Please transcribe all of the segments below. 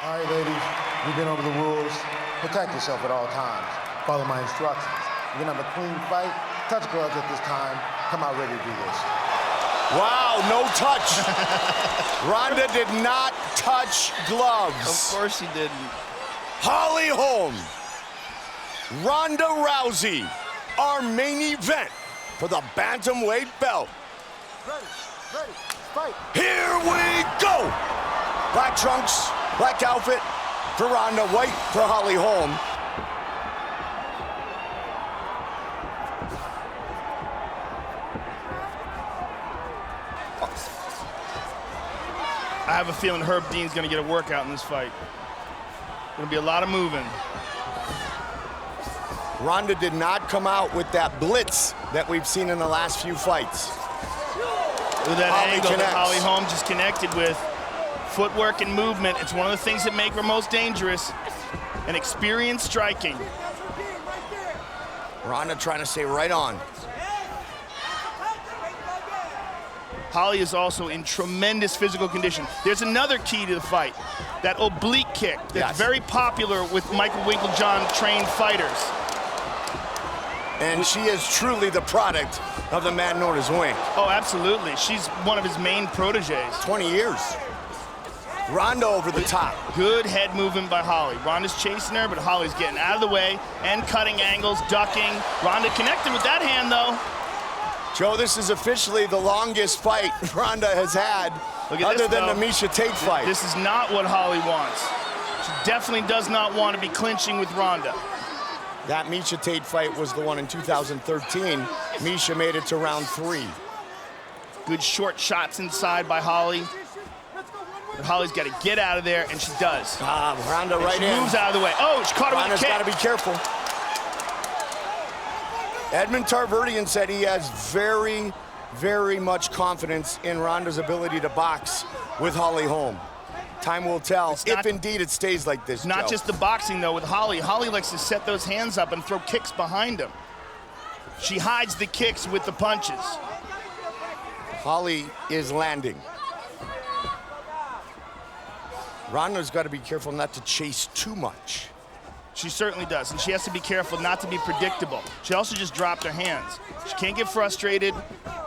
All right, ladies, we've been over the rules. Protect yourself at all times. Follow my instructions. We're gonna have a clean fight. Touch gloves at this time. Come out ready to do this. Wow, no touch. Ronda did not touch gloves. Of course she didn't. Holly Holm, Ronda Rousey, our main event for the bantamweight belt. Ready, fight. Here we go. Black trunks, black outfit for Ronda, white for Holly Holm. I have a feeling Herb Dean's gonna get a workout in this fight. Gonna be a lot of moving. Ronda did not come out with that blitz that we've seen in the last few fights. With that Holly angle that connects. Holly Holm just connected with. Footwork and movement, it's one of the things that make her most dangerous. And experience striking. Ronda trying to stay right on. Holly is also in tremendous physical condition. There's another key to the fight, that oblique kick that's very popular with Michael Winklejohn trained fighters. And she is truly the product of the man known as Wink. Oh, absolutely. She's one of his main proteges. 20 years. Ronda over the top. Good head movement by Holly. Ronda's chasing her, but Holly's getting out of the way and cutting angles, ducking. Ronda connected with that hand, though. Joe, this is officially the longest fight Ronda has had, other than the Miesha Tate fight. This is not what Holly wants. She definitely does not want to be clinching with Ronda. That Miesha Tate fight was the one in 2013. Miesha made it to round 3. Good short shots inside by Holly. But Holly's got to get out of there, and she does. Ronda and right she in. moves out of the way. Oh, she caught her with a kick. Ronda's got to be careful. Edmund Tarverdian said he has very, very much confidence in Ronda's ability to box with Holly Holm. Time will tell if indeed it stays like this, Not Joe. just the boxing, though, with Holly. Holly likes to set those hands up and throw kicks behind him. She hides the kicks with the punches. Holly is landing. Ronda's got to be careful not to chase too much. She certainly does, and she has to be careful not to be predictable. She also just dropped her hands. She can't get frustrated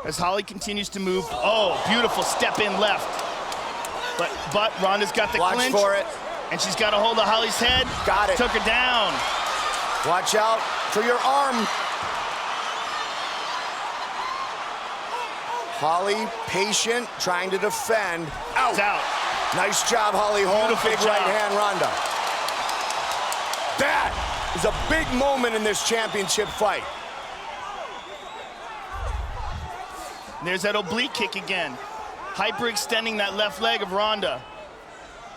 as Holly continues to move. Oh, beautiful step in left. But Ronda's got the Watch clinch. for it. And she's got a hold of Holly's head. Got it. Took her down. Watch out for your arm. Holly, patient, trying to defend. Out. It's out. Nice job, Holly Holm. Beautiful Big job. right hand, Ronda. That is a big moment in this championship fight. There's that oblique kick again. Hyperextending that left leg of Ronda.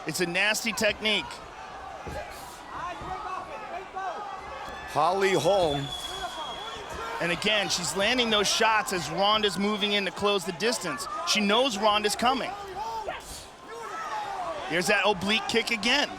It's a nasty technique. Holly Holm. And again, she's landing those shots as Ronda's moving in to close the distance. She knows Ronda's coming. There's that oblique kick again.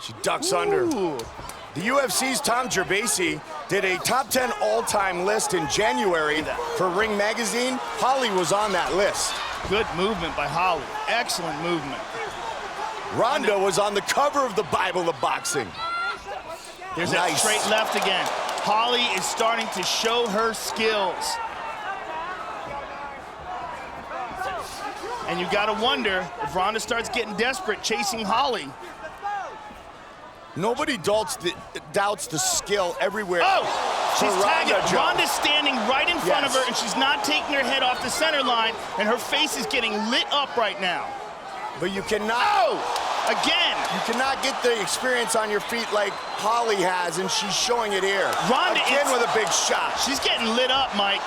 She ducks under. The UFC's Tom Gerbasi did a top 10 all-time list in January for Ring Magazine. Holly was on that list. Good movement by Holly. Excellent movement. Ronda was on the cover of the Bible of boxing. There's that straight left again. Holly is starting to show her skills. And you gotta wonder if Ronda starts getting desperate chasing Holly. Nobody doubts the skill everywhere. Oh, she's tagging. Joe. Ronda's standing right in front of her, and she's not taking her head off the center line, and her face is getting lit up right now. But you cannot. Oh, again. You cannot get the experience on your feet like Holly has, and she's showing it here. Ronda again with a big shot. She's getting lit up, Mike.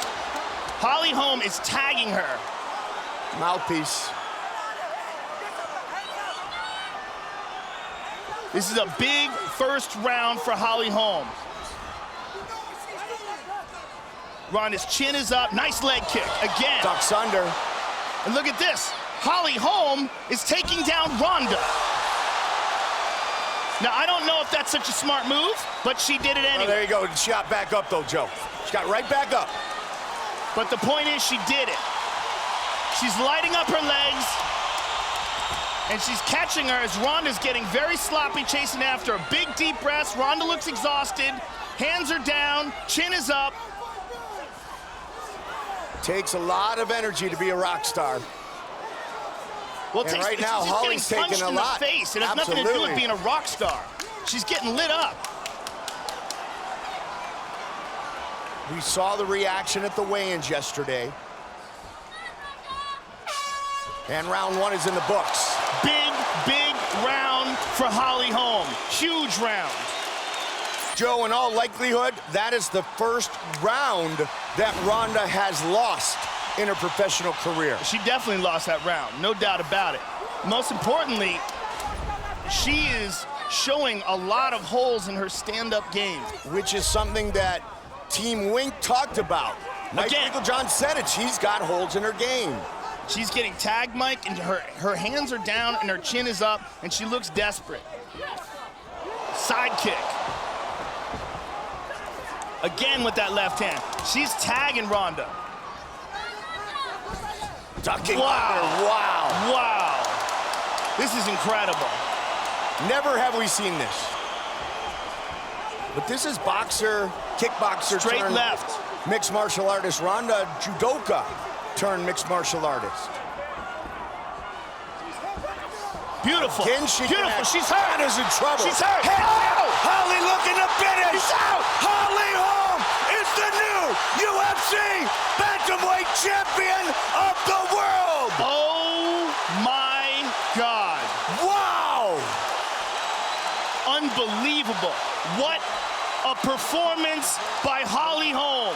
Holly Holm is tagging her. Mouthpiece. This is a big first round for Holly Holm. Ronda's chin is up. Nice leg kick again. Ducks under. And look at this. Holly Holm is taking down Ronda. Now, I don't know if that's such a smart move, but she did it anyway. Oh, there you go. She got back up, though, Joe. She got right back up. But the point is, she did it. She's lighting up her legs, and she's catching her as Ronda's getting very sloppy, chasing after her. Big, deep breaths. Ronda looks exhausted. Hands are down, chin is up. Takes a lot of energy to be a rock star. Well, and right now, Holly's taking a lot. In the face. It has nothing to do with being a rock star. She's getting lit up. We saw the reaction at the weigh-ins yesterday. And round one is in the books. Big, big round for Holly Holm. Huge round. Joe, in all likelihood, that is the first round that Ronda has lost in her professional career. She definitely lost that round, no doubt about it. Most importantly, she is showing a lot of holes in her stand-up game. Which is something that Team Wink talked about. Mike John said it, she's got holes in her game. She's getting tagged, Mike, and her hands are down and her chin is up, and she looks desperate. Side kick. Again with that left hand. She's tagging Ronda. Ducking wow. under. Wow. Wow. This is incredible. Never have we seen this. But this is boxer, kickboxer straight turned left. Mixed martial artist Ronda, judoka turned mixed martial artist. Beautiful. Can she Beautiful. connect? She's hurt. Ronda's in trouble. She's hurt. Hey, Holly looking to finish. She's out. Holly Holm is the new UFC bantamweight champion of the world. Oh my God. Wow. Unbelievable. What a performance by Holly Holm.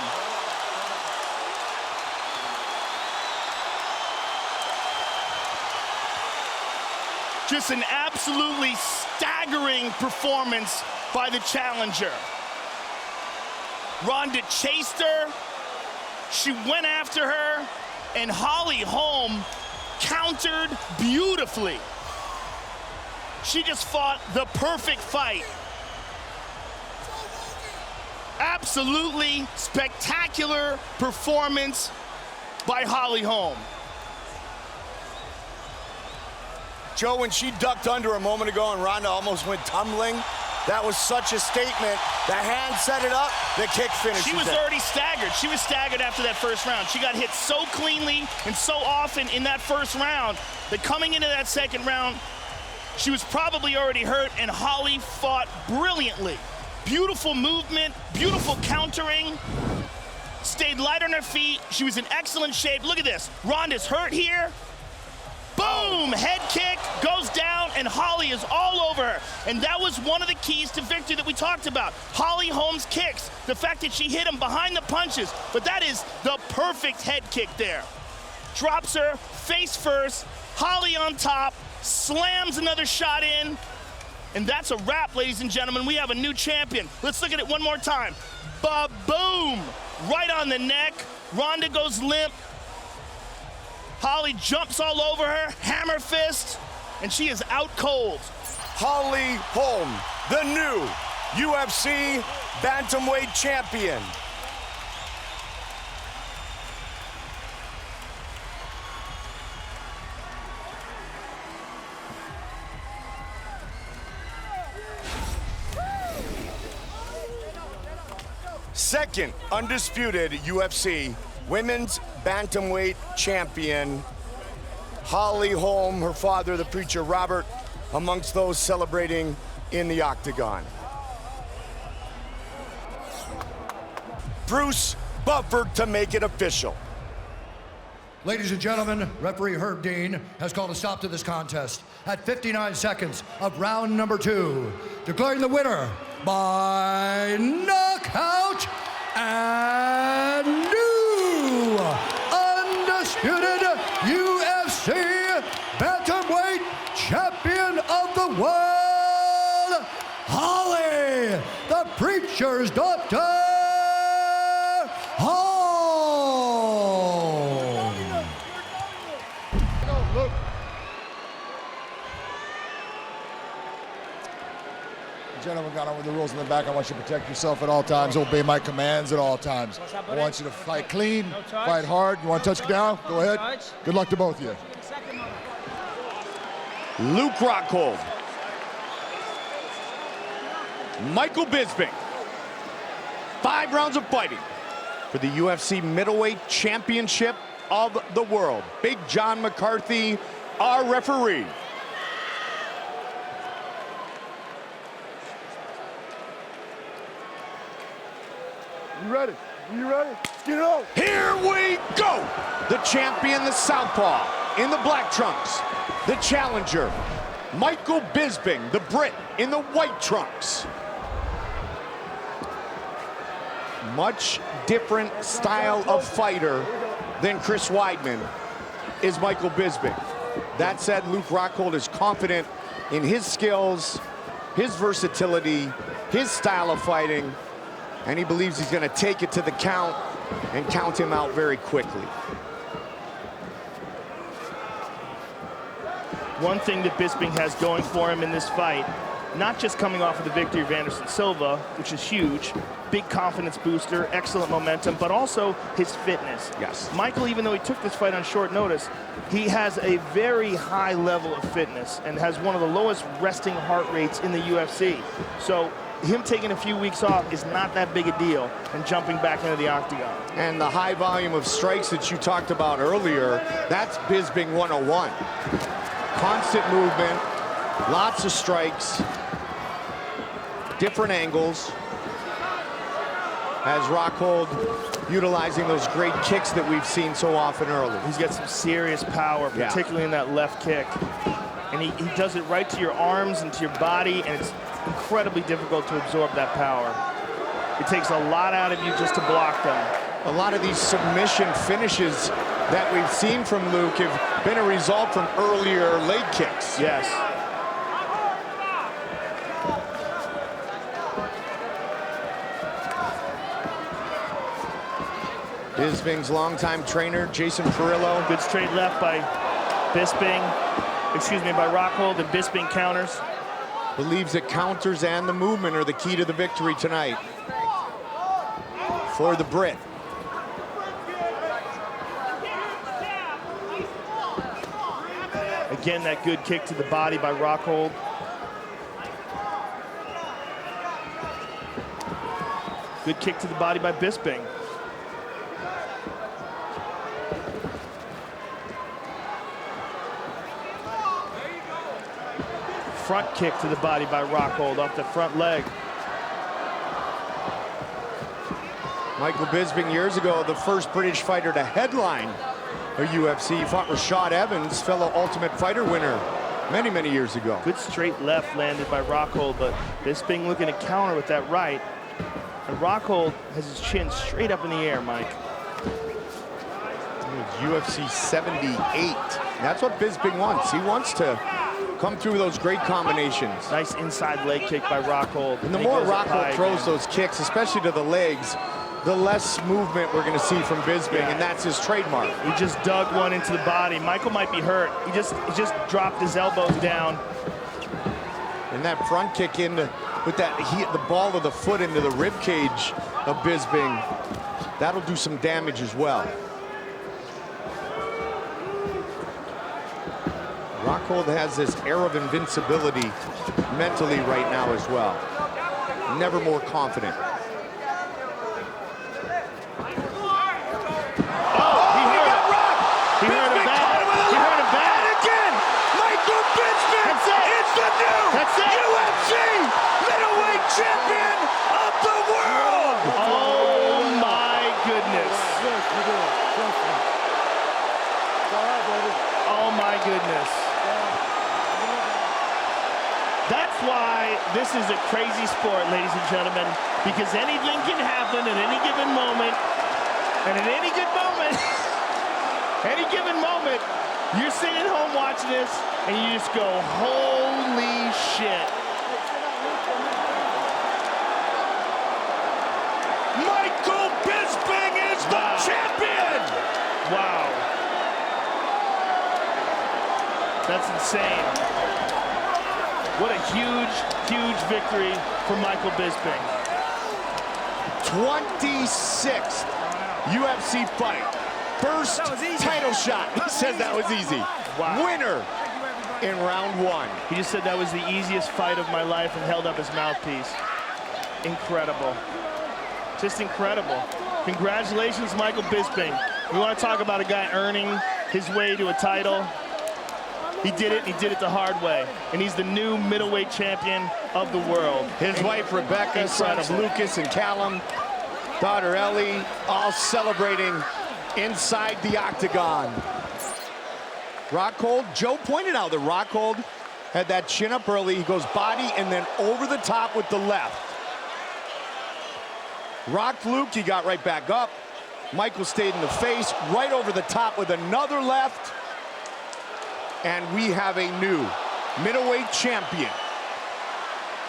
Just an absolutely staggering performance by the challenger. Ronda chased her, she went after her, and Holly Holm countered beautifully. She just fought the perfect fight. Absolutely spectacular performance by Holly Holm. Joe, when she ducked under a moment ago and Ronda almost went tumbling, that was such a statement. The hand set it up, the kick finishes She was it. already staggered. She was staggered after that first round. She got hit so cleanly and so often in that first round that coming into that second round, she was probably already hurt, and Holly fought brilliantly. Beautiful movement, beautiful countering, stayed light on her feet. She was in excellent shape. Look at this. Ronda's hurt here. Boom! Head kick goes down, and Holly is all over her. And that was one of the keys to victory that we talked about. Holly Holm's kicks, the fact that she hit him behind the punches. But that is the perfect head kick there. Drops her face first, Holly on top, slams another shot in, and that's a wrap, ladies and gentlemen. We have a new champion. Let's look at it one more time. Ba-boom! Right on the neck. Ronda goes limp. Holly jumps all over her, hammer fist, and she is out cold. Holly Holm, the new UFC bantamweight champion. Second undisputed UFC women's bantamweight champion, Holly Holm, her father, the preacher Robert, amongst those celebrating in the octagon. Bruce Buffer to make it official. Ladies and gentlemen, referee Herb Dean has called a stop to this contest at 59 seconds of round number 2, declaring the winner by knockout and new undisputed UFC bantamweight champion of the world, Holly, the preacher's daughter, Holm. Gentlemen got over the rules in the back. I want you to protect yourself at all times. Obey my commands at all times. I want you to fight clean, fight hard. You want to touch down? Go ahead. Good luck to both of you. Luke Rockhold. Michael Bisping. 5 rounds of fighting for the UFC Middleweight Championship of the World. Big John McCarthy, our referee. You ready? You ready? Get it on. Here we go. The champion, the southpaw, in the black trunks. The challenger, Michael Bisping, the Brit, in the white trunks. Much different style of fighter than Chris Weidman is Michael Bisping. That said, Luke Rockhold is confident in his skills, his versatility, his style of fighting, and he believes he's going to take it to the count and count him out very quickly. One thing that Bisping has going for him in this fight, not just coming off of the victory of Anderson Silva, which is huge, big confidence booster, excellent momentum, but also his fitness. Yes. Michael, even though he took this fight on short notice, he has a very high level of fitness and has one of the lowest resting heart rates in the UFC. So him taking a few weeks off is not that big a deal and jumping back into the octagon. And the high volume of strikes that you talked about earlier, that's Bisping 101. Constant movement, lots of strikes, different angles. As Rockhold utilizing those great kicks that we've seen so often earlier. He's got some serious power, particularly in that left kick. And he does it right to your arms and to your body, and it's incredibly difficult to absorb that power. It takes a lot out of you just to block them. A lot of these submission finishes that we've seen from Luke have been a result from earlier leg kicks. Yes. Bisping's longtime trainer, Jason Perillo. Good straight left by Bisping, by Rockhold, and Bisping counters. Believes that counters and the movement are the key to the victory tonight for the Brit. Again, that good kick to the body by Rockhold. Good kick to the body by Bisping. Front kick to the body by Rockhold off the front leg. Michael Bisping, years ago, the first British fighter to headline a UFC. He fought Rashad Evans, fellow Ultimate Fighter winner, many, many years ago. Good straight left landed by Rockhold, but Bisping looking to counter with that right. And Rockhold has his chin straight up in the air, Mike. UFC 78. That's what Bisping wants. He wants to come through those great combinations. Nice inside leg kick by Rockhold. And the more Rockhold throws those kicks, especially to the legs, the less movement we're going to see from Bisping, and that's his trademark. He just dug one into the body. Michael might be hurt. He just dropped his elbows down. And that front kick into with that the ball of the foot into the rib cage of Bisping, that'll do some damage as well. Rockhold has this air of invincibility mentally right now as well. Never more confident. He heard him bad. He heard him bad. And again, Michael Bisping is the new UFC middleweight champion of the world. Oh my goodness. Oh my goodness. That's why this is a crazy sport, ladies and gentlemen, because anything can happen at any given moment, and at any good moment, any given moment, you're sitting at home watching this, and you just go, holy shit. Michael Bisping is the champion! Wow. That's insane. What a huge, huge victory for Michael Bisping. 26th UFC fight. First title shot. He says that was easy. Wow. Winner in round 1. He just said that was the easiest fight of my life and held up his mouthpiece. Incredible. Just incredible. Congratulations, Michael Bisping. We want to talk about a guy earning his way to a title. He did it, and he did it the hard way. And he's the new middleweight champion of the world. His wife, Rebecca, sons Lucas and Callum, daughter Ellie, all celebrating inside the octagon. Rockhold, Joe pointed out that Rockhold had that chin up early. He goes body and then over the top with the left. Rocked Luke, he got right back up. Michael stayed in the face, right over the top with another left. And we have a new middleweight champion.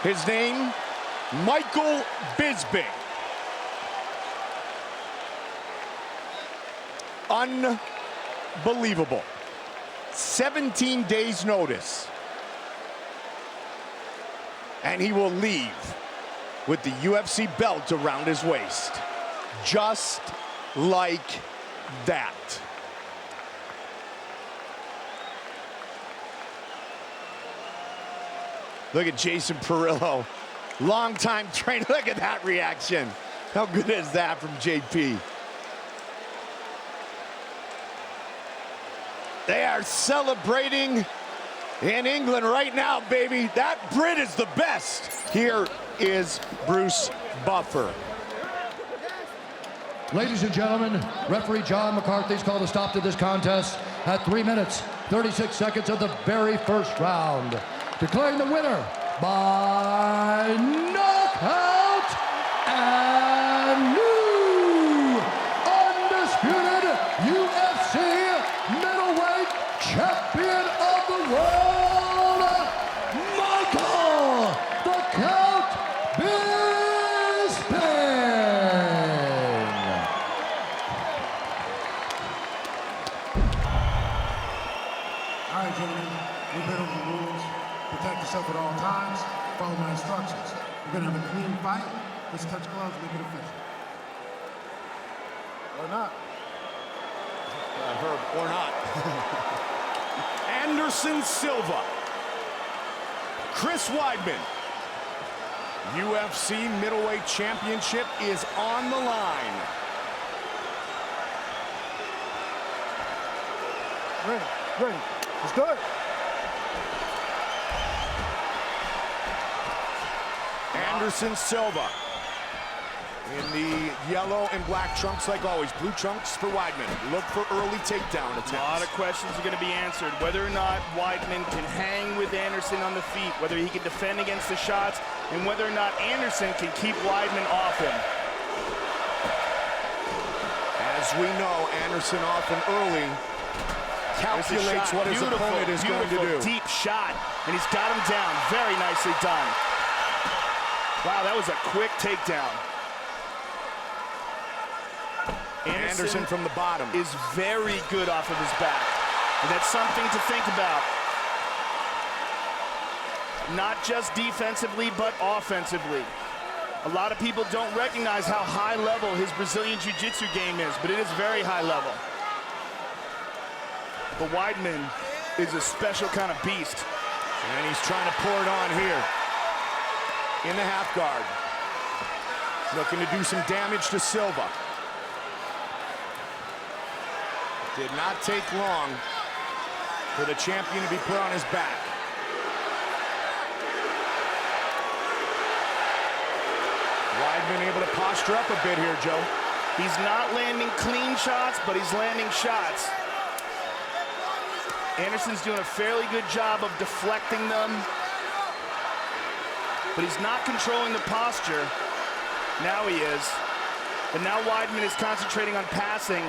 His name, Michael Bisping. Unbelievable. 17 days notice. And he will leave with the UFC belt around his waist. Just like that. Look at Jason Perillo. Long-time trainer. Look at that reaction. How good is that from JP? They are celebrating in England right now, baby. That Brit is the best. Here is Bruce Buffer. Ladies and gentlemen, referee John McCarthy's called a stop to this contest at 3 minutes, 36 seconds of the very first round. Declaring the winner by knockout and new undisputed UFC middleweight champion of the world, Michael the Count Bisping. All right, gentlemen, we've been over the rules. Protect yourself at all times. Follow my instructions. We're gonna have a clean fight. Let's touch gloves, make it official. Or not. Herb, or not. Anderson Silva. Chris Weidman. UFC middleweight championship is on the line. Ready. Let's do it. Anderson Silva in the yellow and black trunks like always. Blue trunks for Weidman. Look for early takedown attempts. A lot of questions are going to be answered. Whether or not Weidman can hang with Anderson on the feet, whether he can defend against the shots, and whether or not Anderson can keep Weidman off him. As we know, Anderson often early calculates what his opponent is going to do. Deep shot, and he's got him down. Very nicely done. Wow, that was a quick takedown. Anderson from the bottom is very good off of his back. And that's something to think about. Not just defensively, but offensively. A lot of people don't recognize how high level his Brazilian Jiu-Jitsu game is, but it is very high level. But Weidman is a special kind of beast. And he's trying to pour it on here. In the half guard. Looking to do some damage to Silva. Did not take long for the champion to be put on his back. Weidman able to posture up a bit here, Joe. He's not landing clean shots, but he's landing shots. Anderson's doing a fairly good job of deflecting them. But he's not controlling the posture. Now he is. But now Weidman is concentrating on passing.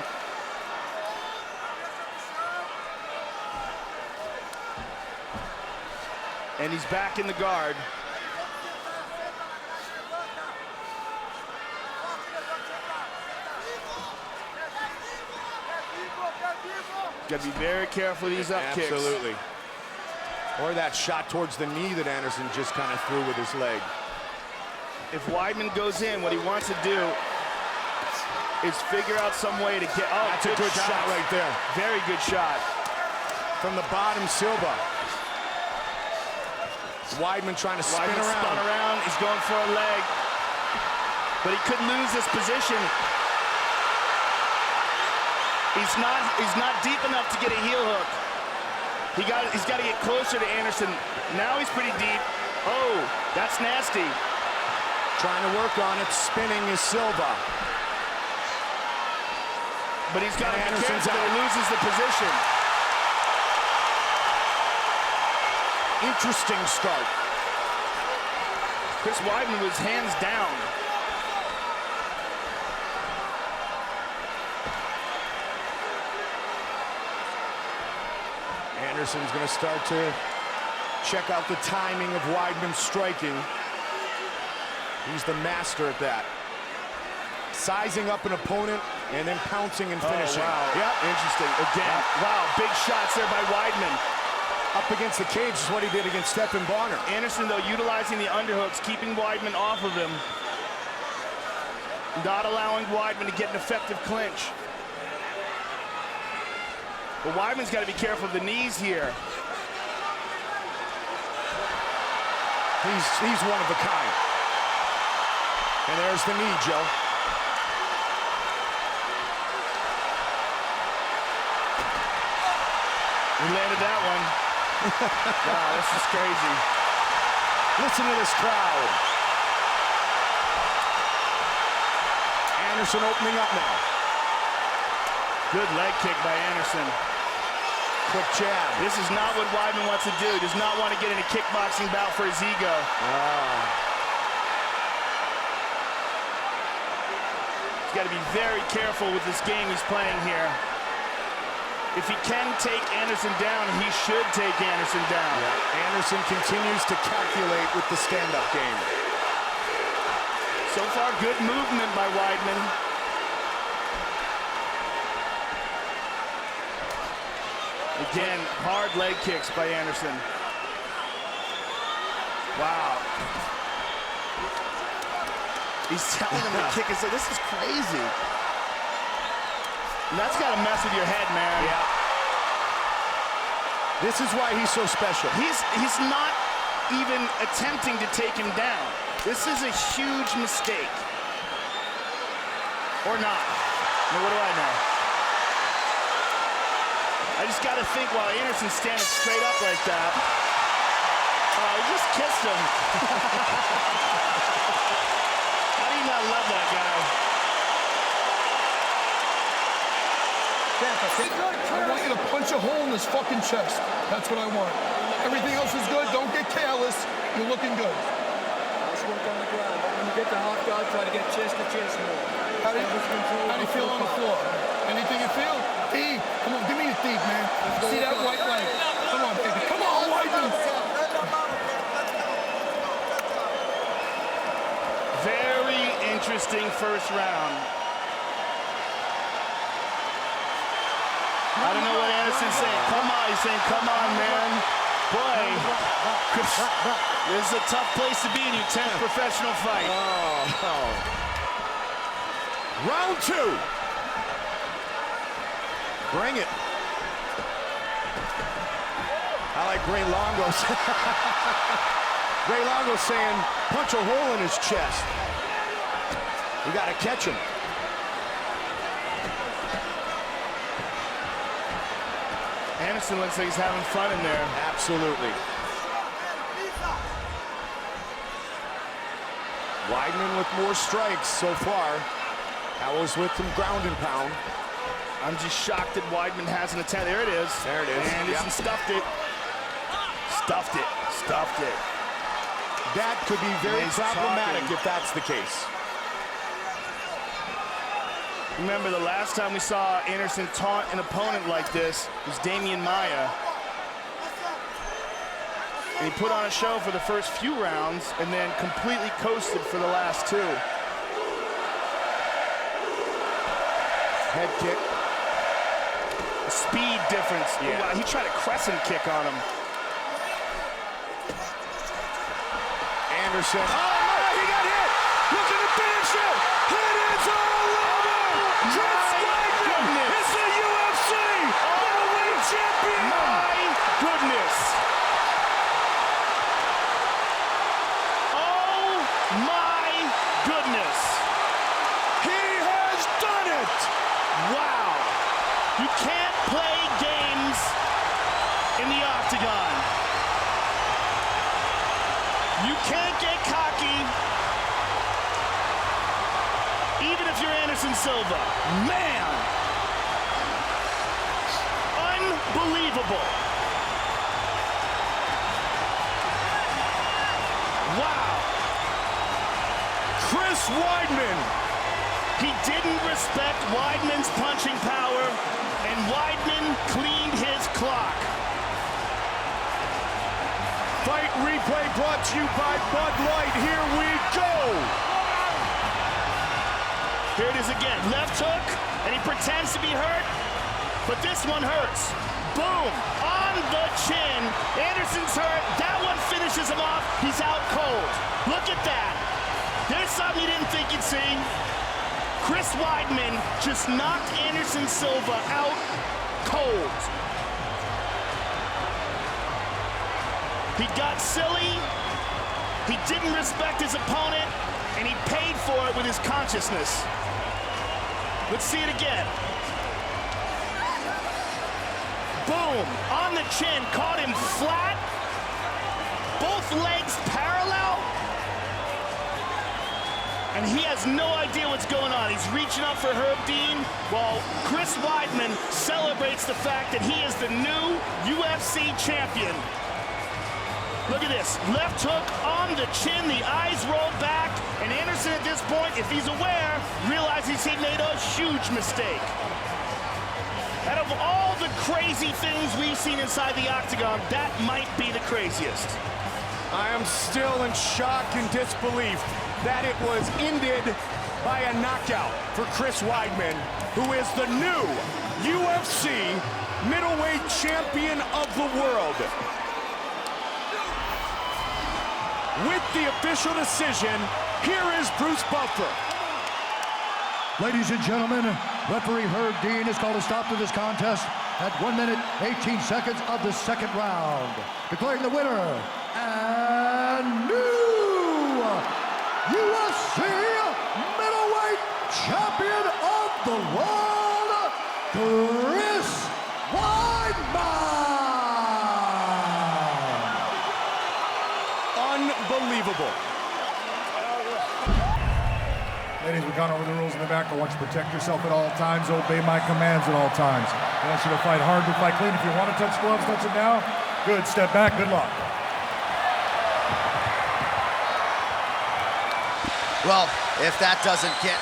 And he's back in the guard. Got to be very careful of these up kicks. Absolutely. Or that shot towards the knee that Anderson just kind of threw with his leg. If Weidman goes in, what he wants to do is figure out some way to get... Oh, that's a good shot right there. Very good shot. From the bottom, Silva. Weidman trying to spin around. Spun around, he's going for a leg. But he could lose this position. He's not deep enough to get a heel hook. He's got to get closer to Anderson. Now he's pretty deep. Oh, that's nasty. Trying to work on it, spinning is Silva. But he's got to be careful that he loses the position. Interesting start. Chris Weidman was hands down. Anderson's going to start to check out the timing of Weidman's striking. He's the master at that. Sizing up an opponent and then pouncing and finishing. Oh, wow. Yep. Interesting. Again. Wow, big shots there by Weidman. Up against the cage is what he did against Stephan Bonner. Anderson, though, utilizing the underhooks, keeping Weidman off of him. Not allowing Weidman to get an effective clinch. But Weidman's got to be careful of the knees here. He's one of a kind. And there's the knee, Joe. He landed that one. Wow, this is crazy. Listen to this crowd. Anderson opening up now. Good leg kick by Anderson. Quick jab. This is not what Weidman wants to do. He does not want to get in a kickboxing bout for his ego. He's got to be very careful with this game he's playing here. If he can take Anderson down, he should take Anderson down. Yeah. Anderson continues to calculate with the stand-up game. So far, good movement by Weidman. Again, hard leg kicks by Anderson. Wow. He's telling him to kick it, so this is crazy. And that's got to mess with your head, man. Yeah. This is why he's so special. He's not even attempting to take him down. This is a huge mistake. Or not. I mean, what do I know? I just got to think while Anderson's standing straight up like that. Oh, he just kissed him. How do you not love that guy? I want you to punch a hole in his fucking chest. That's what I want. Everything else is good. Don't get careless. You're looking good. Let's work on the ground. But when you get the hot dog, try to get chest to chest more. How do you feel on the floor? Anything you feel? Deep. Come on, give me your deep, man. See that white leg? Come on, baby. Come on, Weidman. Very interesting first round. I don't know what Anderson's saying. Come on, he's saying, come on, man. Boy, this is a tough place to be in your 10th professional fight. Oh. Round 2. Bring it. I like Ray Longo's. Ray Longo saying, punch a hole in his chest. You got to catch him. Anderson looks like he's having fun in there. Absolutely. Weidman with more strikes so far. Howell's with some ground and pound. I'm just shocked that Weidman hasn't attempted. There it is. There it is. Anderson stuffed it. Stuffed it. Stuffed it. That could be very Nice problematic talking. if that's the case. Remember, the last time we saw Anderson taunt an opponent like this was Damian Maia. And he put on a show for the first few rounds and then completely coasted for the last 2. Head kick. Speed difference. Yeah. Wow, he tried a crescent kick on him. Anderson. Oh, my, he got hit. Looking to finish it. It is all over. Chris Weidman is the UFC middleweight champion. My goodness. Oh, my goodness. He has done it. Wow. You can't play games in the octagon. You can't get cocky, even if you're Anderson Silva. Man, unbelievable. Wow. Chris Weidman. He didn't respect Weidman's punching power, and Weidman cleaned his clock. Fight replay brought to you by Bud Light. Here we go. Here it is again. Left hook, and he pretends to be hurt, but this one hurts. Boom, on the chin. Anderson's hurt. That one finishes him off. He's out cold. Look at that. There's something you didn't think you'd see. Chris Weidman just knocked Anderson Silva out cold. He got silly, he didn't respect his opponent, and he paid for it with his consciousness. Let's see it again. Boom, on the chin, caught him flat, both legs parallel, and he has no idea what's going on. He's reaching up for Herb Dean, while Chris Weidman celebrates the fact that he is the new UFC champion. Look at this, left hook on the chin, the eyes rolled back, and Anderson at this point, if he's aware, realizes he made a huge mistake. Out of all the crazy things we've seen inside the octagon, that might be the craziest. I am still in shock and disbelief that it was ended by a knockout for Chris Weidman, who is the new UFC middleweight champion of the world. With the official decision, here is Bruce Buffer. Ladies and gentlemen, referee Herb Dean has called a stop to this contest at 1 minute, 18 seconds of the second round. Declaring the winner and new UFC middleweight champion of the world, Chris Weidman. Unbelievable. Ladies, we've gone over the rules in the back. I want you to protect yourself at all times. Obey my commands at all times. I want you to fight hard, but fight clean. If you want to touch gloves, touch them now. Good. Step back. Good luck. Well, if that doesn't get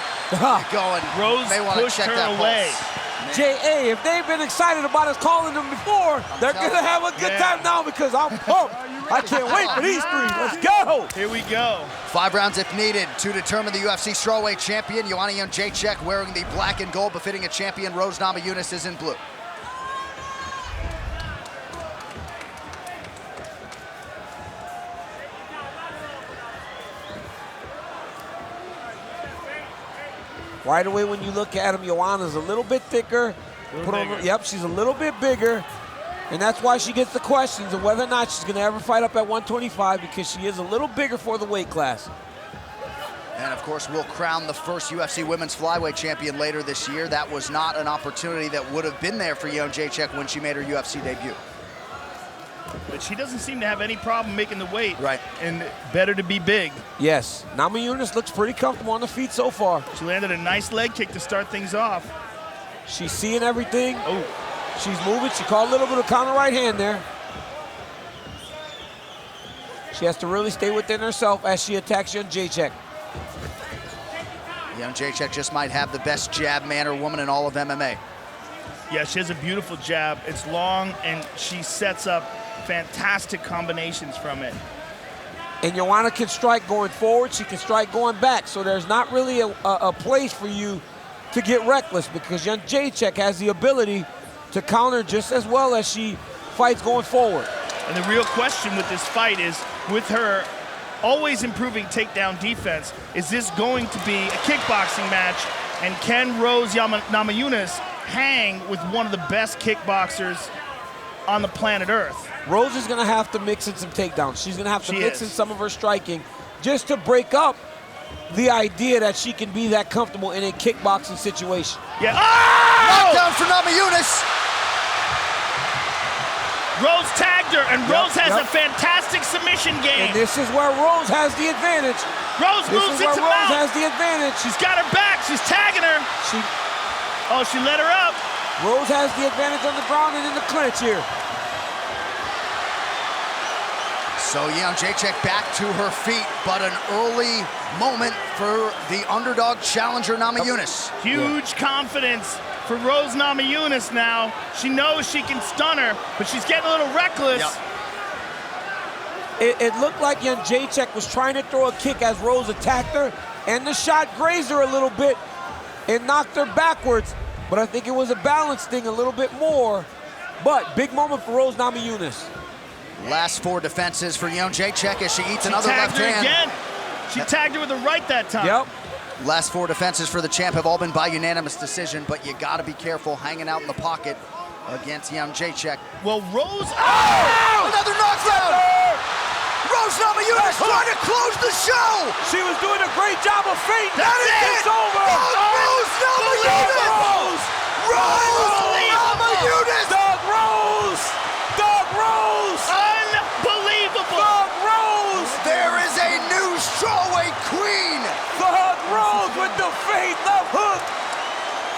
going, Rose they want to pushed check her that away. pulse. J.A., if they've been excited about us calling them before, they're going to have a good time now because I'm pumped. I can't wait for these three. Let's go. Here we go. 5 rounds if needed to determine the UFC strawweight champion. Joanna Jędrzejczyk wearing the black and gold, befitting a champion. Rose Namajunas is in blue. Right away when you look at him, Joanna's a little bit thicker. Yep, she's a little bit bigger. And that's why she gets the questions of whether or not she's going to ever fight up at 125, because she is a little bigger for the weight class. And of course, we'll crown the first UFC women's flyweight champion later this year. That was not an opportunity that would have been there for Jędrzejczyk when she made her UFC debut. But she doesn't seem to have any problem making the weight. Right. And better to be big. Yes, Namajunas looks pretty comfortable on the feet so far. She landed a nice leg kick to start things off. She's seeing everything. Oh. She's moving. She caught a little bit of counter right hand there. She has to really stay within herself as she attacks Jędrzejczyk. Jędrzejczyk just might have the best jab man or woman in all of MMA. Yeah, she has a beautiful jab. It's long, and she sets up fantastic combinations from it. And Joanna can strike going forward. She can strike going back. So there's not really a place for you to get reckless, because Jędrzejczyk has the ability to counter just as well as she fights going forward. And the real question with this fight is, with her always improving takedown defense. Is this going to be a kickboxing match? And can Rose Namajunas hang with one of the best kickboxers on the planet Earth? Rose is gonna have to mix in some takedowns. She's gonna have to mix in some of her striking just to break up the idea that she can be that comfortable in a kickboxing situation. Yeah. Knockdown for Namajunas. Rose tagged her, and Rose has a fantastic submission game. And this is where Rose has the advantage. Rose moves into mount. Rose has the advantage. She's got her back. She's tagging her. She let her up. Rose has the advantage on the ground and in the clinch here. So Jędrzejczyk back to her feet, but an early moment for the underdog challenger Namajunas. Huge confidence for Rose Namajunas now. She knows she can stun her, but she's getting a little reckless. It looked like Jędrzejczyk was trying to throw a kick as Rose attacked her, and the shot grazed her a little bit and knocked her backwards. But I think it was a balance thing a little bit more. But big moment for Rose Namajunas. Last 4 defenses for Jędrzejczyk as she eats another left hand. Again. She tagged her with the right that time. Yep. Last 4 defenses for the champ have all been by unanimous decision, but you gotta be careful hanging out in the pocket against Jędrzejczyk. Well, Rose... Another knockdown! Rose Namajunas trying to close the show! She was doing a great job of feinting. It's over! Rose Namajunas! Rose Namajunas! Doug Rose! Doug Rose! Unbelievable! Doug Rose! There is a new strawweight queen! Doug Rose with the feint left hook!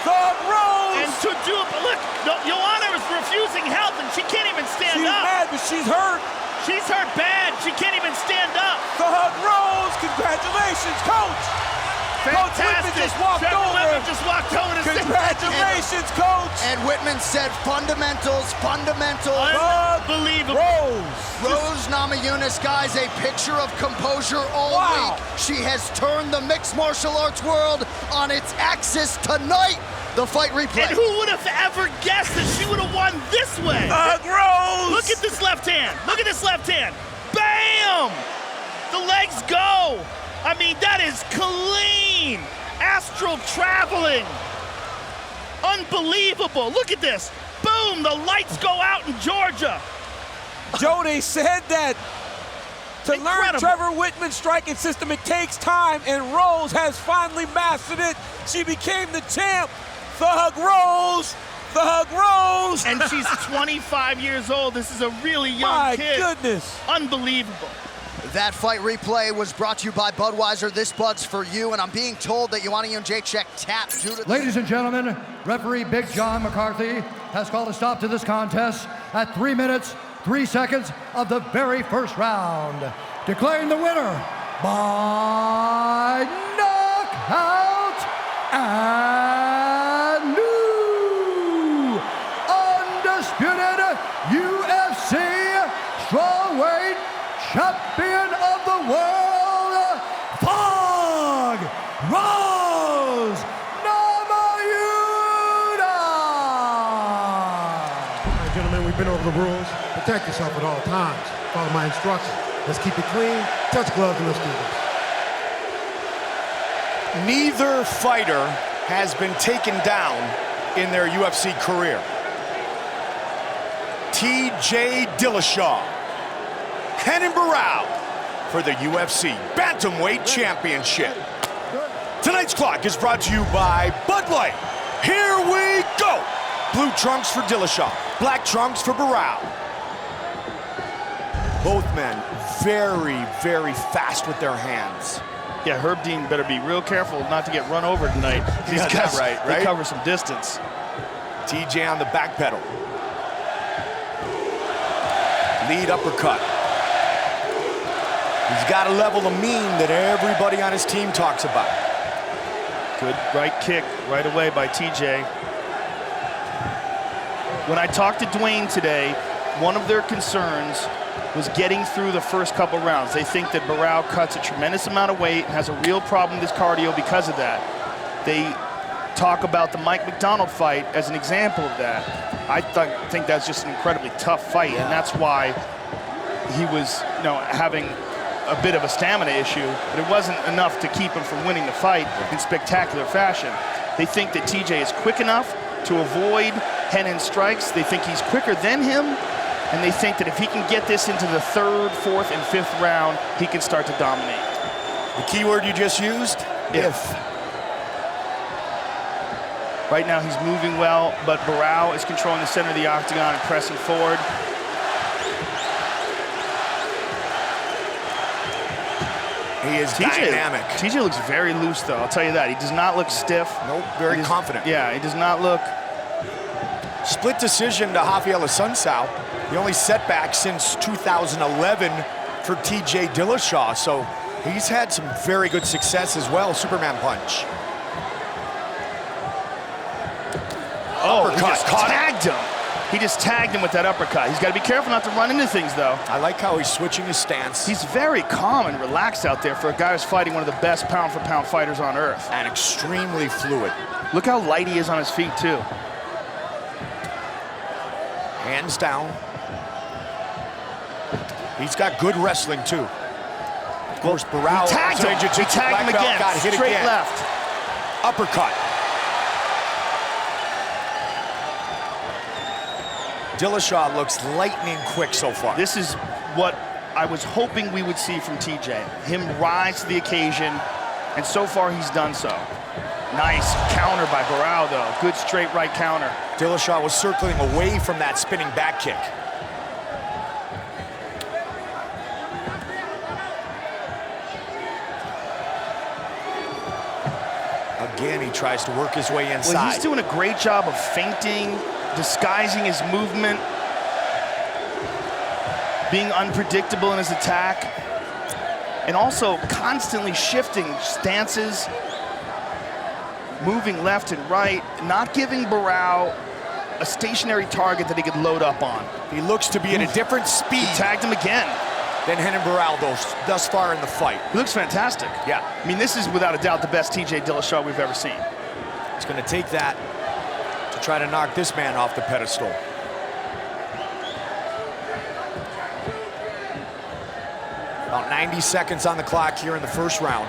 Doug Rose! And to do it, look, Joanna is refusing help and she can't even stand She's up. mad, but she's hurt. She's hurt bad. She can't even stand up. Doug Rose, congratulations, coach! Coach Whitman just walked over. Just walked over to Congratulations, coach! And Whitman said fundamentals. Unbelievable. Rose Namajunas, guys, a picture of composure all week. She has turned the mixed martial arts world on its axis tonight. The fight replay. And who would have ever guessed that she would have won this way? Rose! Look at this left hand. Look at this left hand. Bam! The legs go. I mean, that is clean. Astral traveling. Unbelievable. Look at this. Boom, the lights go out in Georgia. Joe, they said that to learn Incredible. Trevor Whitman's striking system, it takes time, and Rose has finally mastered it. She became the champ. Thug Rose! Thug Rose! And she's 25 years old. This is a really young kid. My goodness. Unbelievable. That fight replay was brought to you by Budweiser. This Bud's for you, and I'm being told that Joanna Jędrzejczyk tapped due to... Ladies and gentlemen, referee Big John McCarthy has called a stop to this contest at 3 minutes, 3 seconds of the very first round, declaring the winner by knockout and new undisputed UFC strawweight champion of the world, Thug Rose Namajunas. All right, gentlemen, we've been over the rules. Protect yourself at all times. Follow my instructions. Let's keep it clean. Touch gloves and let's do this. Neither fighter has been taken down in their UFC career. T.J. Dillashaw, Renan Barão for the UFC Bantamweight Championship. Tonight's clock is brought to you by Bud Light. Here we go. Blue trunks for Dillashaw, black trunks for Barão. Both men very, very fast with their hands. Yeah, Herb Dean better be real careful not to get run over tonight. These guys, right? They cover some distance. TJ on the back pedal. Lead uppercut. He's got a level of mean that everybody on his team talks about. Good right kick right away by TJ. When I talked to Dwayne today, one of their concerns was getting through the first couple rounds. They think that Barão cuts a tremendous amount of weight and has a real problem with his cardio because of that. They talk about the Mike McDonald fight as an example of that. I think that's just an incredibly tough fight, and that's why he was, having a bit of a stamina issue, but it wasn't enough to keep him from winning the fight in spectacular fashion. They think that TJ is quick enough to avoid Henan's strikes. They think he's quicker than him, and they think that if he can get this into the 3rd, 4th, and 5th round, he can start to dominate. The key word you just used? If. Right now he's moving well, but Barao is controlling the center of the octagon and pressing forward. He is dynamic. TJ looks very loose, though. I'll tell you that. He does not look stiff. Nope, very confident. Yeah, he does not look. Split decision to Rafael Assunção. The only setback since 2011 for TJ Dillashaw. So he's had some very good success as well. Superman punch. Oh, uppercut. He just tagged him. He just tagged him with that uppercut. He's got to be careful not to run into things, though. I like how he's switching his stance. He's very calm and relaxed out there for a guy who's fighting one of the best pound-for-pound fighters on earth. And extremely fluid. Look how light he is on his feet, too. Hands down. He's got good wrestling, too. Of course, Barao. He tagged him. He tagged him again. Got hit Straight again. left. Uppercut. Dillashaw looks lightning quick so far. This is what I was hoping we would see from TJ. Him rise to the occasion, and so far he's done so. Nice counter by Barao, though. Good straight right counter. Dillashaw was circling away from that spinning back kick. Again, he tries to work his way inside. Well, he's doing a great job of feinting, disguising his movement, being unpredictable in his attack, and also constantly shifting stances, moving left and right, not giving Barao a stationary target that he could load up on. He looks to be at a different speed. He tagged him again. Than Renan Barao thus far in the fight. He looks fantastic. Yeah. I mean, this is without a doubt the best TJ Dillashaw we've ever seen. He's going to take that to try to knock this man off the pedestal. About 90 seconds on the clock here in the first round.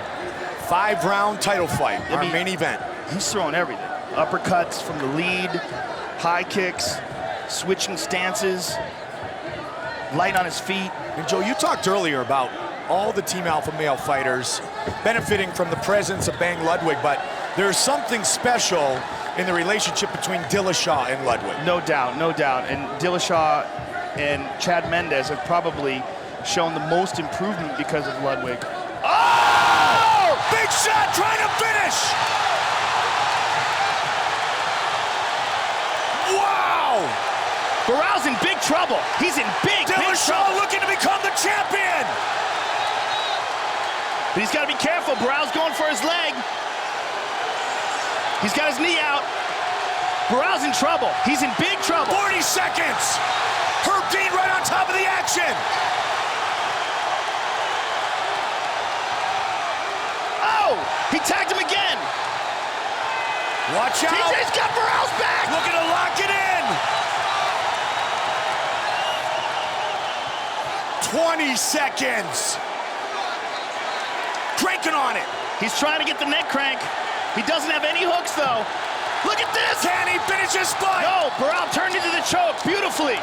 5-round title fight, our main event. He's throwing everything. Uppercuts from the lead, high kicks, switching stances, light on his feet. And Joe, you talked earlier about all the Team Alpha male fighters benefiting from the presence of Bang Ludwig, but there's something special in the relationship between Dillashaw and Ludwig. No doubt, no doubt. And Dillashaw and Chad Mendes have probably shown the most improvement because of Ludwig. Oh! Big shot, trying to finish! Wow! Barao's in big trouble. He's in big trouble. Dillashaw looking to become the champion! But he's got to be careful. Barao's going for his leg. He's got his knee out. Barao's in trouble. He's in big trouble. 40 seconds! Herb Dean right on top of the action! Oh! He tagged him again! Watch out! TJ's got Barao's back! Looking to lock it in! 20 seconds! Cranking on it! He's trying to get the neck crank. He doesn't have any hooks, though. Look at this! Can he finish his fight? No, Barao turned into the choke beautifully.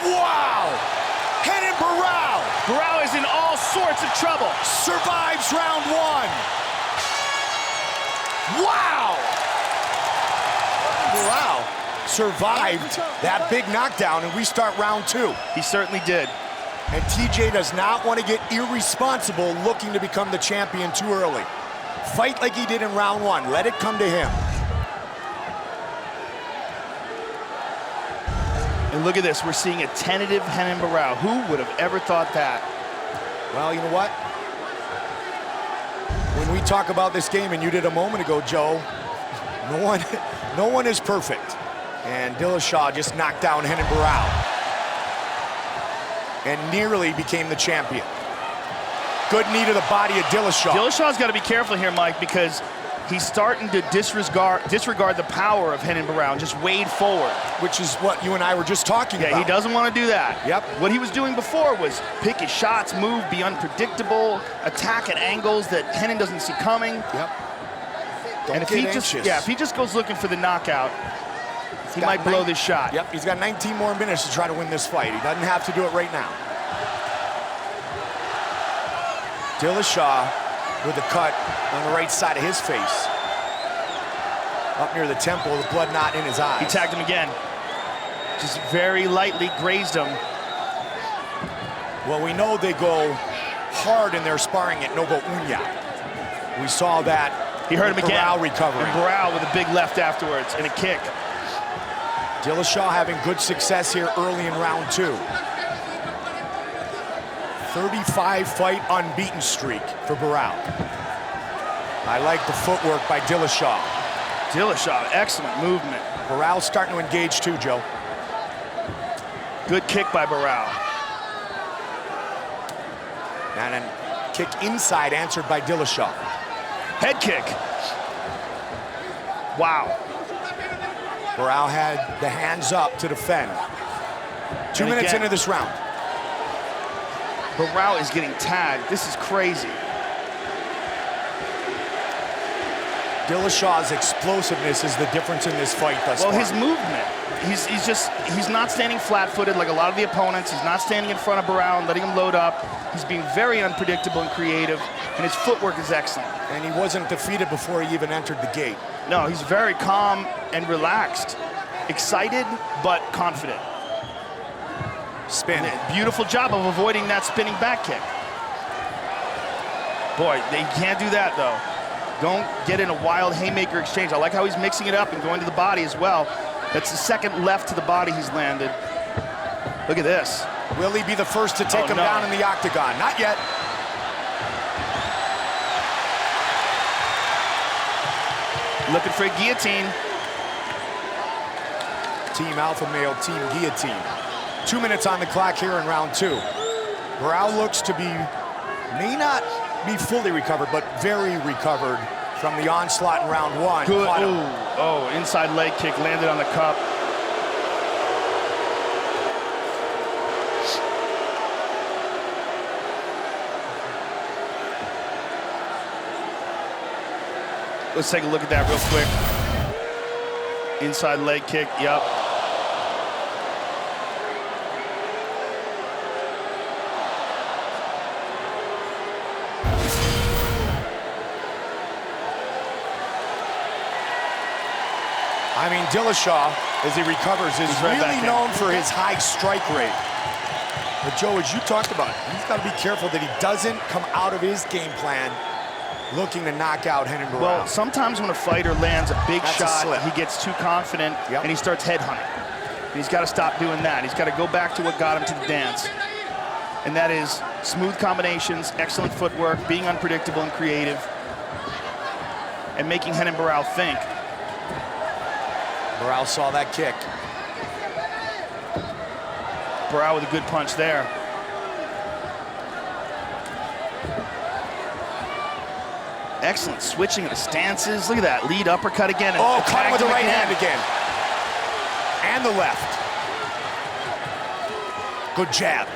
Wow! Renan Barao! Barao is in all sorts of trouble. Survives round 1. Wow! Barao survived that big knockdown, and we start round 2. He certainly did. And TJ does not want to get irresponsible looking to become the champion too early. Fight like he did in round 1. Let it come to him. And look at this. We're seeing a tentative Renan Barao. Who would have ever thought that? Well, you know what? When we talk about this game, and you did a moment ago, Joe, no one is perfect. And Dillashaw just knocked down Renan Barao and nearly became the champion. Good knee to the body of Dillashaw. Dillashaw's got to be careful here, Mike, because he's starting to disregard the power of Renan Barão, just wade forward. Which is what you and I were just talking about. Yeah, he doesn't want to do that. Yep. What he was doing before was pick his shots, move, be unpredictable, attack at angles that Renan doesn't see coming. Yep. And if he just goes looking for the knockout, he might blow this shot. Yep, he's got 19 more minutes to try to win this fight. He doesn't have to do it right now. Dillashaw with a cut on the right side of his face. Up near the temple, the blood not in his eyes. He tagged him again. Just very lightly grazed him. Well, we know they go hard in their sparring at Novo Uña. We saw that. He hurt him again. Barão recovering. And Barão with a big left afterwards and a kick. Dillashaw having good success here early in round 2. 35-fight unbeaten streak for Barão. I like the footwork by Dillashaw. Dillashaw, excellent movement. Barão starting to engage too, Joe. Good kick by Barão. And a kick inside answered by Dillashaw. Head kick. Wow. Barão had the hands up to defend. 2 minutes into this round. Barão is getting tagged. This is crazy. Dillashaw's explosiveness is the difference in this fight thus far. Well, his movement. He's not standing flat-footed like a lot of the opponents. He's not standing in front of Barão and letting him load up. He's being very unpredictable and creative, and his footwork is excellent. And he wasn't defeated before he even entered the gate. No, he's very calm and relaxed. Excited, but confident. Spin. Beautiful job of avoiding that spinning back kick. Boy, they can't do that, though. Don't get in a wild haymaker exchange. I like how he's mixing it up and going to the body as well. That's the second left to the body he's landed. Look at this. Will he be the first to take him down in the octagon? Not yet. Looking for a guillotine. Team Alpha Male, Team Guillotine. 2 minutes on the clock here in round 2. Barão looks to be, may not be fully recovered, but very recovered from the onslaught in round 1. Good. Oh, inside leg kick landed on the cup. Let's take a look at that real quick. Inside leg kick, yep. I mean, Dillashaw, as he recovers, is right really back known for his high strike rate. But Joe, as you talked about, he's got to be careful that he doesn't come out of his game plan looking to knock out Renan Barão. Well, sometimes when a fighter lands a big shot, he gets too confident and he starts headhunting. And he's got to stop doing that. He's got to go back to what got him to the dance. And that is smooth combinations, excellent footwork, being unpredictable and creative, and making Renan Barão think. Barão saw that kick. Barão with a good punch there. Excellent switching of the stances. Look at that, lead uppercut again. And caught him with the right hand again. And the left. Good jab.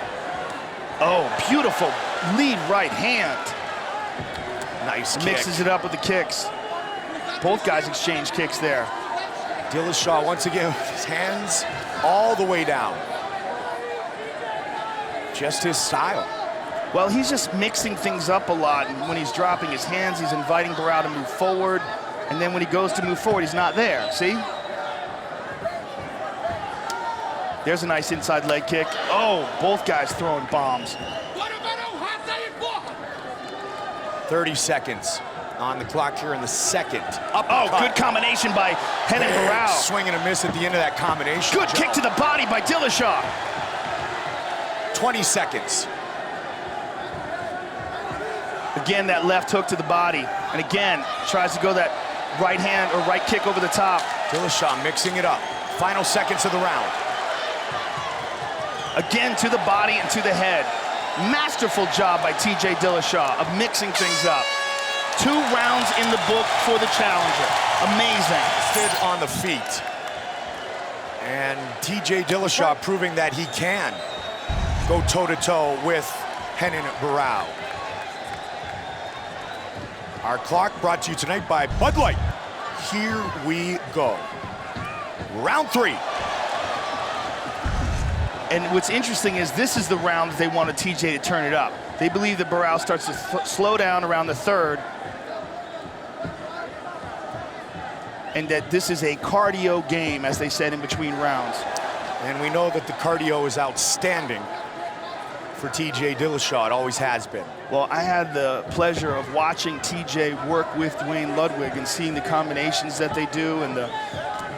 Oh, beautiful lead right hand. Nice kick. Mixes it up with the kicks. Both guys exchange kicks there. Dillashaw once again with his hands all the way down. Just his style. Well, he's just mixing things up a lot, and when he's dropping his hands, he's inviting Barão to move forward, and then when he goes to move forward, he's not there, see? There's a nice inside leg kick. Oh, both guys throwing bombs. 30 seconds on the clock here in the second. Oh, good combination by Renan Barão. Swing and a miss at the end of that combination. Good kick to the body by Dillashaw. 20 seconds. Again, that left hook to the body. And again, tries to go that right hand or right kick over the top. Dillashaw mixing it up. Final seconds of the round. Again, to the body and to the head. Masterful job by TJ Dillashaw of mixing things up. 2 rounds in the book for the challenger. Amazing. Stood on the feet. And TJ Dillashaw proving that he can go toe-to-toe with Renan Barão. Our clock brought to you tonight by Bud Light. Here we go. Round 3. And what's interesting is this is the round that they wanted TJ to turn it up. They believe that Barão starts to slow down around the 3rd. And that this is a cardio game, as they said, in between rounds. And we know that the cardio is outstanding for TJ Dillashaw. It always has been. Well, I had the pleasure of watching TJ work with Dwayne Ludwig and seeing the combinations that they do and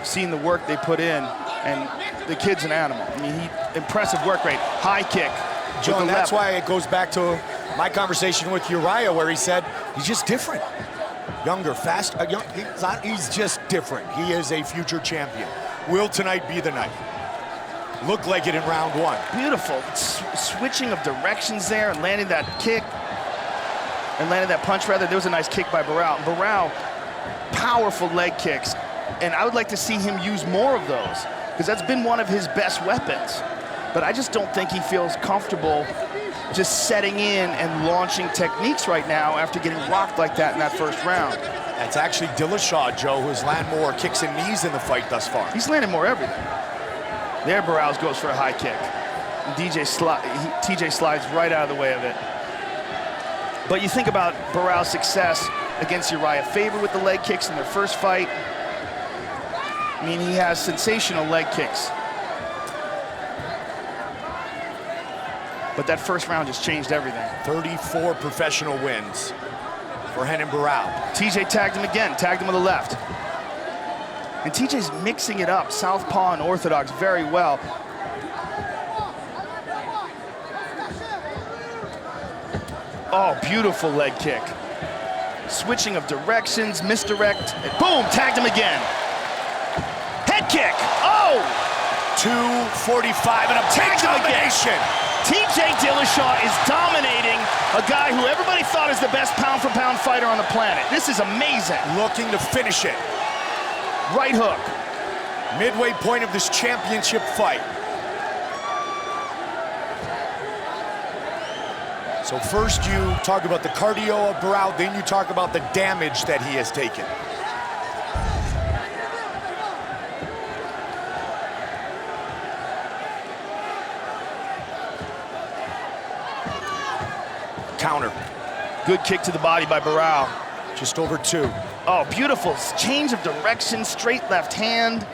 seeing the work they put in. And the kid's an animal. I mean, impressive work rate. High kick. Joe, and that's why it goes back to my conversation with Uriah, where he said he's just different. Younger, fast, he's just different. He is a future champion. Will tonight be the night? Looked like it in round 1. Beautiful switching of directions there and landing that kick and landing that punch, rather. There was a nice kick by Barão. Barão, powerful leg kicks. And I would like to see him use more of those, because that's been one of his best weapons. But I just don't think he feels comfortable just setting in and launching techniques right now after getting rocked like that in that 1st round. That's actually Dillashaw, Joe, who's landed more kicks and knees in the fight thus far. He's landed more everything. There, Barão goes for a high kick. And TJ slides right out of the way of it. But you think about Barão's success against Uriah Faber with the leg kicks in their first fight. I mean, he has sensational leg kicks. But that 1st round just changed everything. 34 professional wins for Renan Barão. TJ tagged him again, tagged him with the left. And TJ's mixing it up, southpaw and orthodox, very well. Oh, beautiful leg kick. Switching of directions, misdirect, and boom, tagged him again. Head kick, oh! 245 and a tagged him again. TJ Dillashaw is dominating a guy who everybody thought is the best pound-for-pound fighter on the planet. This is amazing. Looking to finish it. Right hook. Midway point of this championship fight. So first you talk about the cardio of Barão, then you talk about the damage that he has taken. Counter. Good kick to the body by Barão. Just over 2. Oh, beautiful change of direction, straight left hand.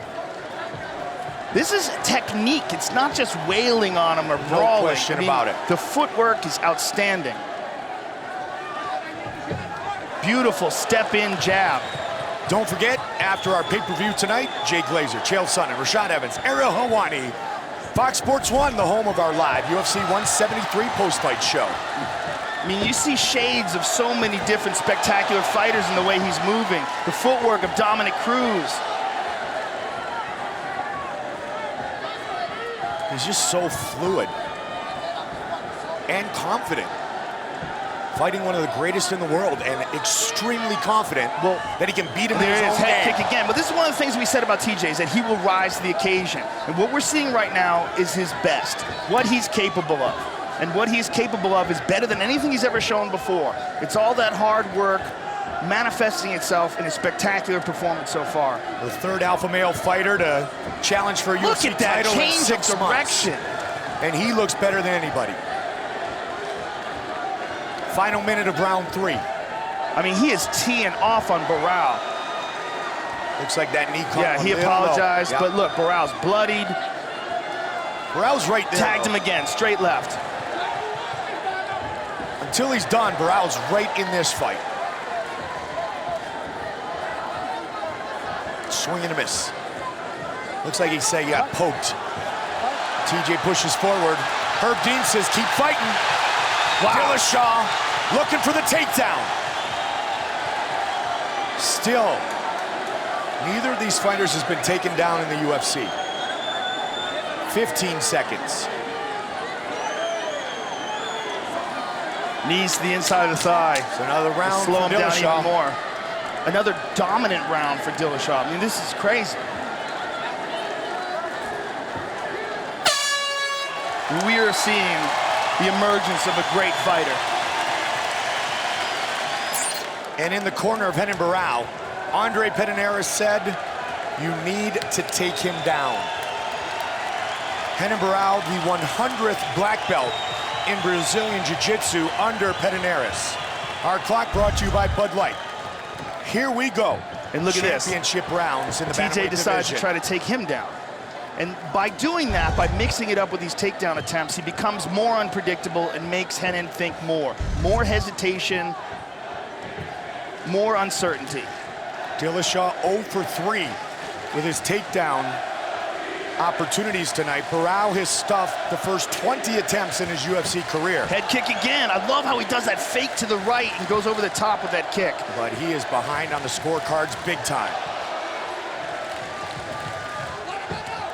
This is technique. It's not just wailing on him or brawling. No question about it. The footwork is outstanding. Beautiful step-in jab. Don't forget, after our pay-per-view tonight, Jay Glazer, Chael Sonnen, Rashad Evans, Ariel Helwani, Fox Sports 1, the home of our live UFC 173 post-fight show. I mean, you see shades of so many different spectacular fighters in the way he's moving. The footwork of Dominic Cruz. He's just so fluid and confident. Fighting one of the greatest in the world and extremely confident that he can beat him in his own head game. kick again. But this is one of the things we said about TJ, is that he will rise to the occasion. And what we're seeing right now is his best, what he's capable of. And what he's capable of is better than anything he's ever shown before. It's all that hard work manifesting itself in a spectacular performance so far. The 3rd alpha male fighter to challenge for a UFC title in 6 months. And he looks better than anybody. Final minute of round 3. I mean, he is teeing off on Barão. Looks like that knee caught. Yeah, he apologized, but look, Barão's bloodied. Barão's right there. Tagged him again, straight left. Until he's done, Barão's right in this fight. Swing and a miss. Looks like he said he got poked. TJ pushes forward. Herb Dean says, keep fighting. Wow. Dillashaw looking for the takedown. Still, neither of these fighters has been taken down in the UFC. 15 seconds. Knees to the inside of the thigh. It's another round slow him for down Dillashaw. even more. Another dominant round for Dillashaw. I mean, this is crazy. We are seeing the emergence of a great fighter. And in the corner of Renan Barão, Andre Pederneiras said, you need to take him down. Renan Barão, the 100th black belt in Brazilian Jiu-Jitsu under Pederneiras. Our clock brought to you by Bud Light. Here we go. And look at this. Championship rounds in the TJ bantamweight decides division. to try to take him down. And by doing that, by mixing it up with these takedown attempts, he becomes more unpredictable and makes Renan think more. More hesitation, more uncertainty. Dillashaw 0 for 3 with his takedown opportunities tonight. Barão has stuffed the first 20 attempts in his UFC career. Head kick again. I love how he does that fake to the right and goes over the top with that kick. But he is behind on the scorecards big time.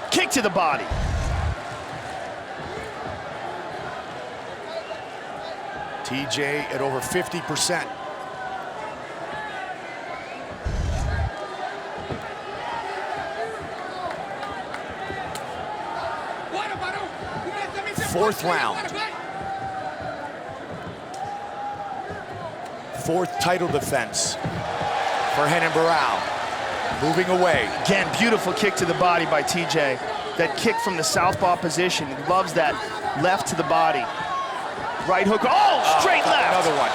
Kick to the body. TJ at over 50%. Fourth round. Fourth title defense for Renan Barão. Moving away. Again, beautiful kick to the body by TJ. That kick from the southpaw position. He loves that left to the body. Right hook. Oh, straight left. Another one.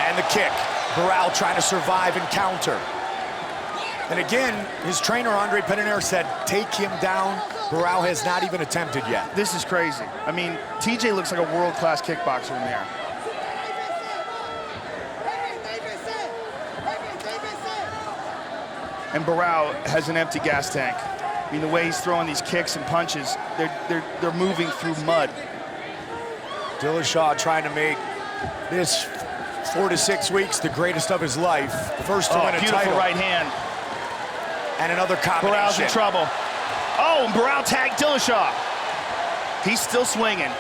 And the kick. Barão trying to survive and counter. And again, his trainer, Andre Pederneiras, said, take him down. Barão has not even attempted yet. This is crazy. I mean, TJ looks like a world-class kickboxer in there. And Barão has an empty gas tank. I mean, the way he's throwing these kicks and punches, they're moving through mud. Dillashaw trying to make this 4 to 6 weeks the greatest of his life. The first to win a beautiful title. right hand. And another combination. Barão's in trouble. Oh, and Barão tagged Dillashaw. He's still swinging.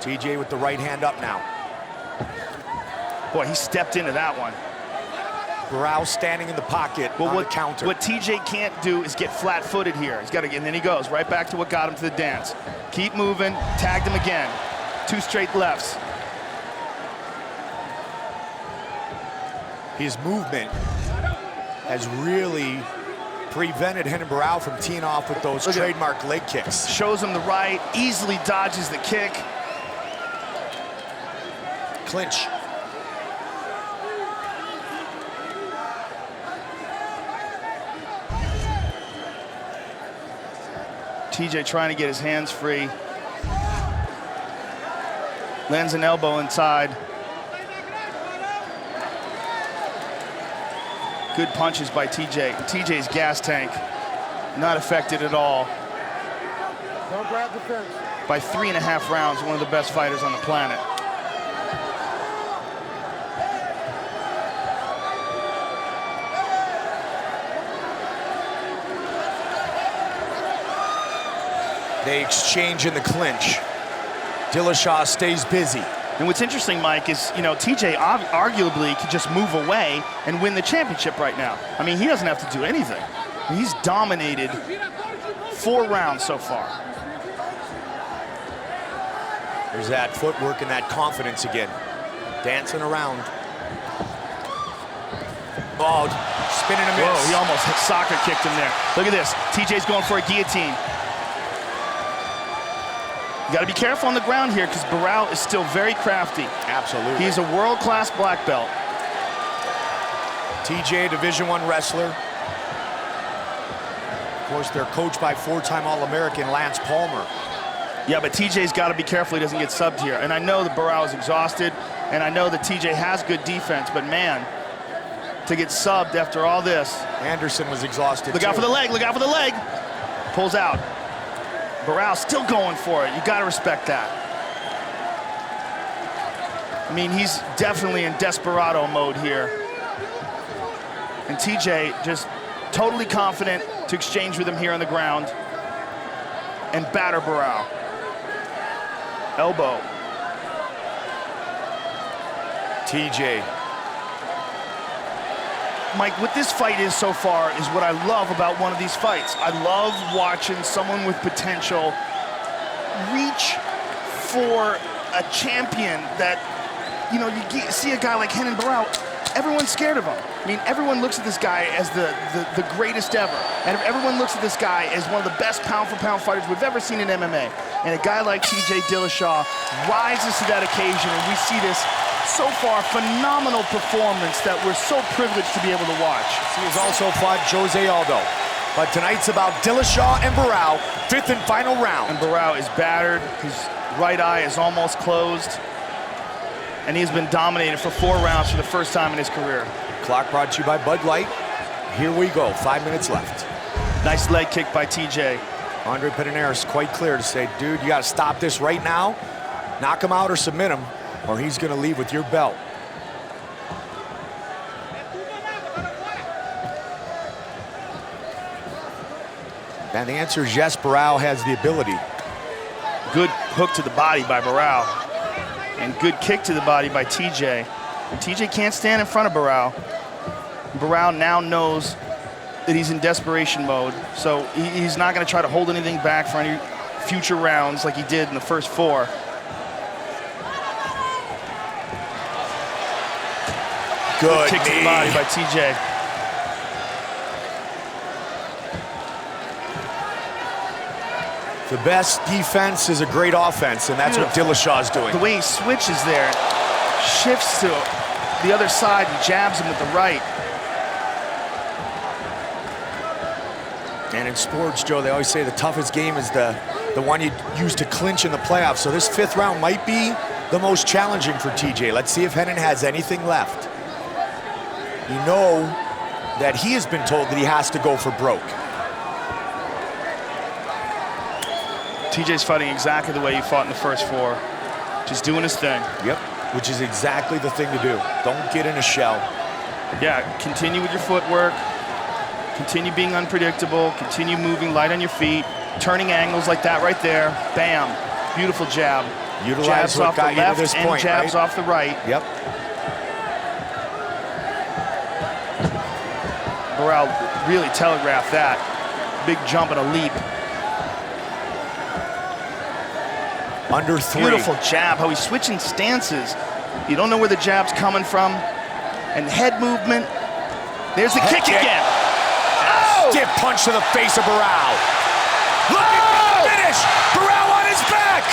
TJ with the right hand up now. Boy, he stepped into that one. Barão standing in the pocket on the counter. What TJ can't do is get flat-footed here. He's got to, and then he goes right back to what got him to the dance. Keep moving, tagged him again. 2 straight lefts. His movement has really prevented Renan Barão from teeing off with those trademark leg kicks. Shows him the right, easily dodges the kick. Clinch. TJ trying to get his hands free. Lands an elbow inside. Good punches by TJ. TJ's gas tank not affected at all. Don't grab the fence. By 3.5 rounds, one of the best fighters on the planet. They exchange in the clinch. Dillashaw stays busy. And what's interesting, Mike, is, you know, TJ arguably could just move away and win the championship right now. I mean, he doesn't have to do anything. I mean, he's dominated 4 rounds so far. There's that footwork and that confidence again. Dancing around. Oh, spinning a miss. Whoa, he almost soccer kicked him there. Look at this. TJ's going for a guillotine. You got to be careful on the ground here because Barão is still very crafty. Absolutely. He's a world-class black belt. TJ, Division I wrestler. Of course, they're coached by 4-time All-American Lance Palmer. Yeah, but TJ's got to be careful he doesn't get subbed here. And I know that Barão is exhausted, and I know that TJ has good defense, but man, to get subbed after all this. Anderson was exhausted. Look out for the leg, look out for the leg. Pulls out. Barão still going for it. You got to respect that. I mean, he's definitely in desperado mode here. And TJ just totally confident to exchange with him here on the ground and batter Barão. elbow. TJ. Mike, what this fight is so far is what I love about one of these fights. I love watching someone with potential reach for a champion that, you know, you see a guy like Renan Barão, everyone's scared of him. I mean, everyone looks at this guy as the greatest ever. And everyone looks at this guy as one of the best pound-for-pound fighters we've ever seen in MMA. And a guy like TJ Dillashaw rises to that occasion, and we see this so far phenomenal performance that we're so privileged to be able to watch. He has also fought Jose Aldo. But tonight's about Dillashaw and Barão, 5th and final round. And Barão is battered. His right eye is almost closed. And he's been dominated for 4 rounds for the first time in his career. Clock brought to you by Bud Light. Here we go, 5 minutes left. Nice leg kick by TJ. Andre Pederneiras quite clear to say, dude, you got to stop this right now. Knock him out or submit him, or he's going to leave with your belt. And the answer is yes, Barão has the ability. Good hook to the body by Barão. And good kick to the body by TJ. And TJ can't stand in front of Barão. Barão now knows that he's in desperation mode, so he's not going to try to hold anything back for any future rounds like he did in the first 4. Good kick to the body by TJ. The best defense is a great offense, and that's what Dillashaw's doing. The way he switches there, shifts to the other side and jabs him with the right. And in sports, Joe, they always say the toughest game is the one you use to clinch in the playoffs. So this 5th round might be the most challenging for TJ. Let's see if Renan has anything left. You know that he has been told that he has to go for broke. TJ's fighting exactly the way he fought in the first 4. Just doing his thing. Yep, which is exactly the thing to do. Don't get in a shell. Yeah, continue with your footwork. Continue being unpredictable. Continue moving light on your feet. Turning angles like that right there. Bam. Beautiful jab. Utilize jabs what off the got you to left this and point, jabs right? off the right. Yep. Barão really telegraphed that. Big jump and a leap. Under 3. Beautiful jab, how he's switching stances. You don't know where the jab's coming from. And head movement. There's the kick again. Oh! Stiff punch to the face of Barão. Looking for the finish. Barão on his back.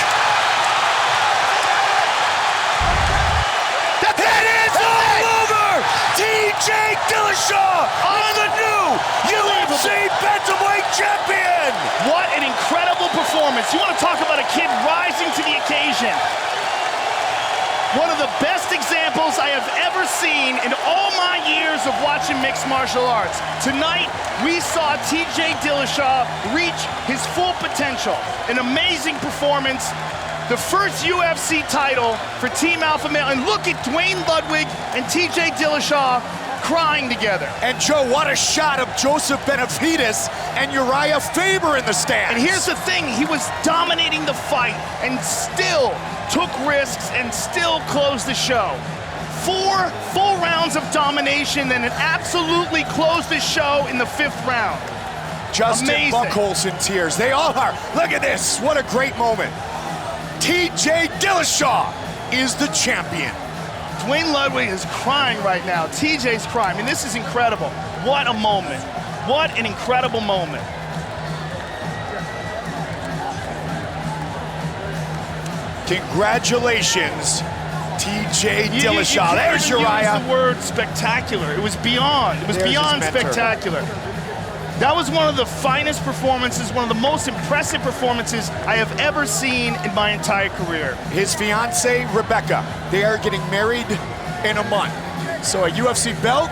It is all over. TJ Dillashaw on the new UFC bantamweight champion. What an incredible performance. You want to talk about a kid rising to the occasion. One of the best examples I have ever seen in all my years of watching mixed martial arts. Tonight, we saw TJ Dillashaw reach his full potential. An amazing performance. The first UFC title for Team Alpha Male. And look at Duane Ludwig and TJ Dillashaw crying together. And Joe, what a shot of Joseph Benavidez and Uriah Faber in the stands. And here's the thing, he was dominating the fight and still took risks and still closed the show. 4 full rounds of domination and it absolutely closed the show in the 5th round. Justin Buchholz in tears. They all are. Look at this. What a great moment. TJ Dillashaw is the champion. Duane Ludwig is crying right now. TJ's crying. I mean, this is incredible. What a moment. What an incredible moment. Congratulations, TJ Dillashaw. There's Uriah. Use the word spectacular. It was beyond. It was beyond spectacular. That was one of the finest performances, one of the most impressive performances I have ever seen in my entire career. His fiancée, Rebecca, they are getting married in a month. So a UFC belt,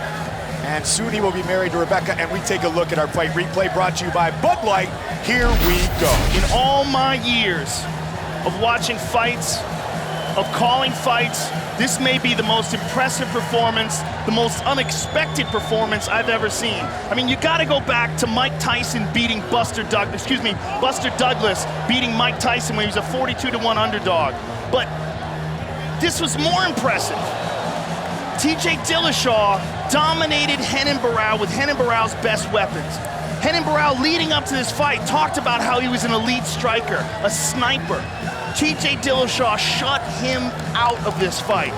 and soon he will be married to Rebecca, and we take a look at our fight replay brought to you by Bud Light. Here we go. In all my years of watching fights, of calling fights. This may be the most impressive performance, the most unexpected performance I've ever seen. I mean, you gotta go back to Mike Tyson beating Buster Douglas beating Mike Tyson when he was a 42-1 underdog. But this was more impressive. TJ Dillashaw dominated Renan Barão with Renan Barão's best weapons. Renan Barão, leading up to this fight, talked about how he was an elite striker, a sniper. TJ Dillashaw shut him out of this fight.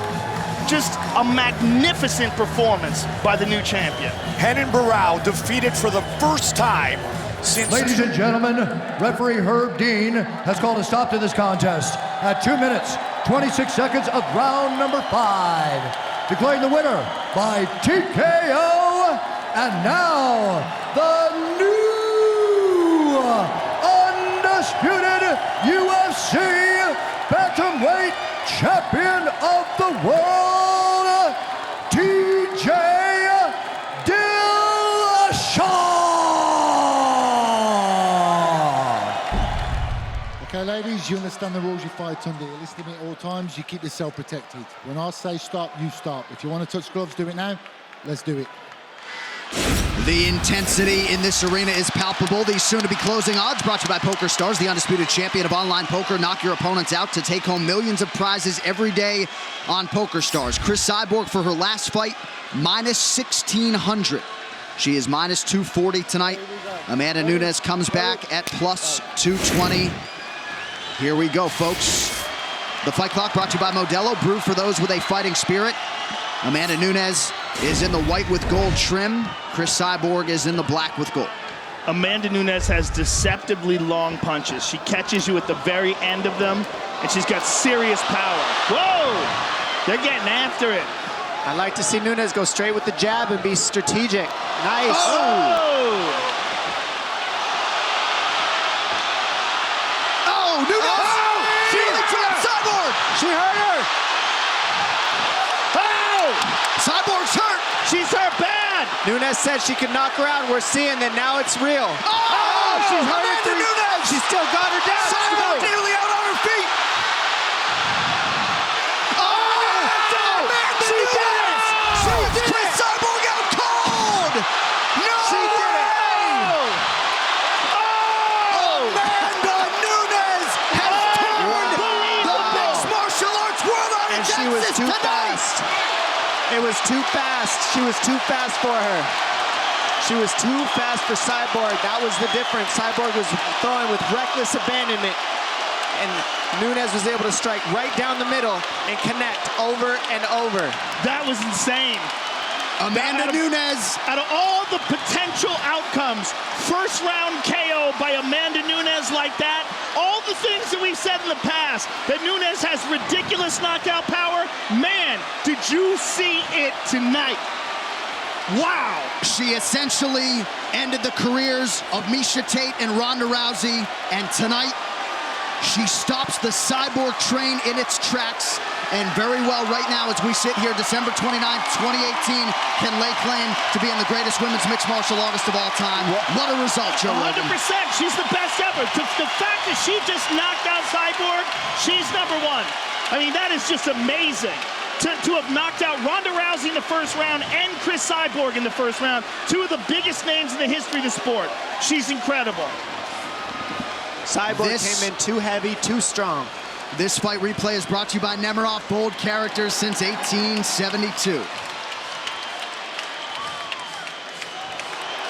Just a magnificent performance by the new champion. Renan Barão defeated for the first time since... Ladies and gentlemen, referee Herb Dean has called a stop to this contest at 2 minutes, 26 seconds of round number 5. Declaring the winner by TKO, and now the new undisputed UFC bantamweight champion of the world, TJ Dillashaw. Okay, ladies, you understand the rules. You fight under. You listen to me at all times. You keep yourself protected. When I say stop, you stop. If you want to touch gloves, do it now. Let's do it. The intensity in this arena is palpable. These soon-to-be closing odds brought to you by Poker Stars, the undisputed champion of online poker. Knock your opponents out to take home millions of prizes every day on Poker Stars. Chris Cyborg for her last fight, minus 1,600. She is minus 240 tonight. Amanda Nunes comes back at plus 220. Here we go, folks. The fight clock brought to you by Modelo, brewed for those with a fighting spirit. Amanda Nunes is in the white with gold trim. Chris Cyborg is in the black with gold. Amanda Nunes has deceptively long punches. She catches you at the very end of them, and she's got serious power. Whoa! They're getting after it. I'd like to see Nunes go straight with the jab and be strategic. Nice. Oh! Nunes! Oh! She trapped Cyborg! She hurt her! Oh! Cyborg's hurt! She's hurt bad! Nunes said she could knock her out. We're seeing that now it's real. Oh! She's hurt her Amanda Nunes! She's still got her down. Cyborg nearly out on her feet! Oh! Amanda Nunes! Chris Cyborg out cold! No She did it! Amanda Nunes has turned the mixed martial arts world on its She was axis too tonight! fast. It was too fast. She was too fast for her. She was too fast for Cyborg. That was the difference. Cyborg was throwing with reckless abandonment, and Nunes was able to strike right down the middle and connect over and over. That was insane. Amanda Nunes. Out of all the potential outcomes, first round KO by Amanda Nunes like that, all the things that we've said in the past, that Nunes has ridiculous knockout power, man, did you see it tonight? Wow. She essentially ended the careers of Miesha Tate and Ronda Rousey, and tonight she stops the Cyborg train in its tracks, and very well right now as we sit here December 29th, 2018, can lay claim to being the greatest women's mixed martial artist of all time. What a result, Joe Rogan. 100%, she's the best ever. The fact that she just knocked out Cyborg, she's number one. I mean, that is just amazing. To have knocked out Ronda Rousey in the first round and Chris Cyborg in the first round, two of the biggest names in the history of the sport. She's incredible. Cyborg came in too heavy, too strong. This fight replay is brought to you by Nemiroff, bold characters since 1872.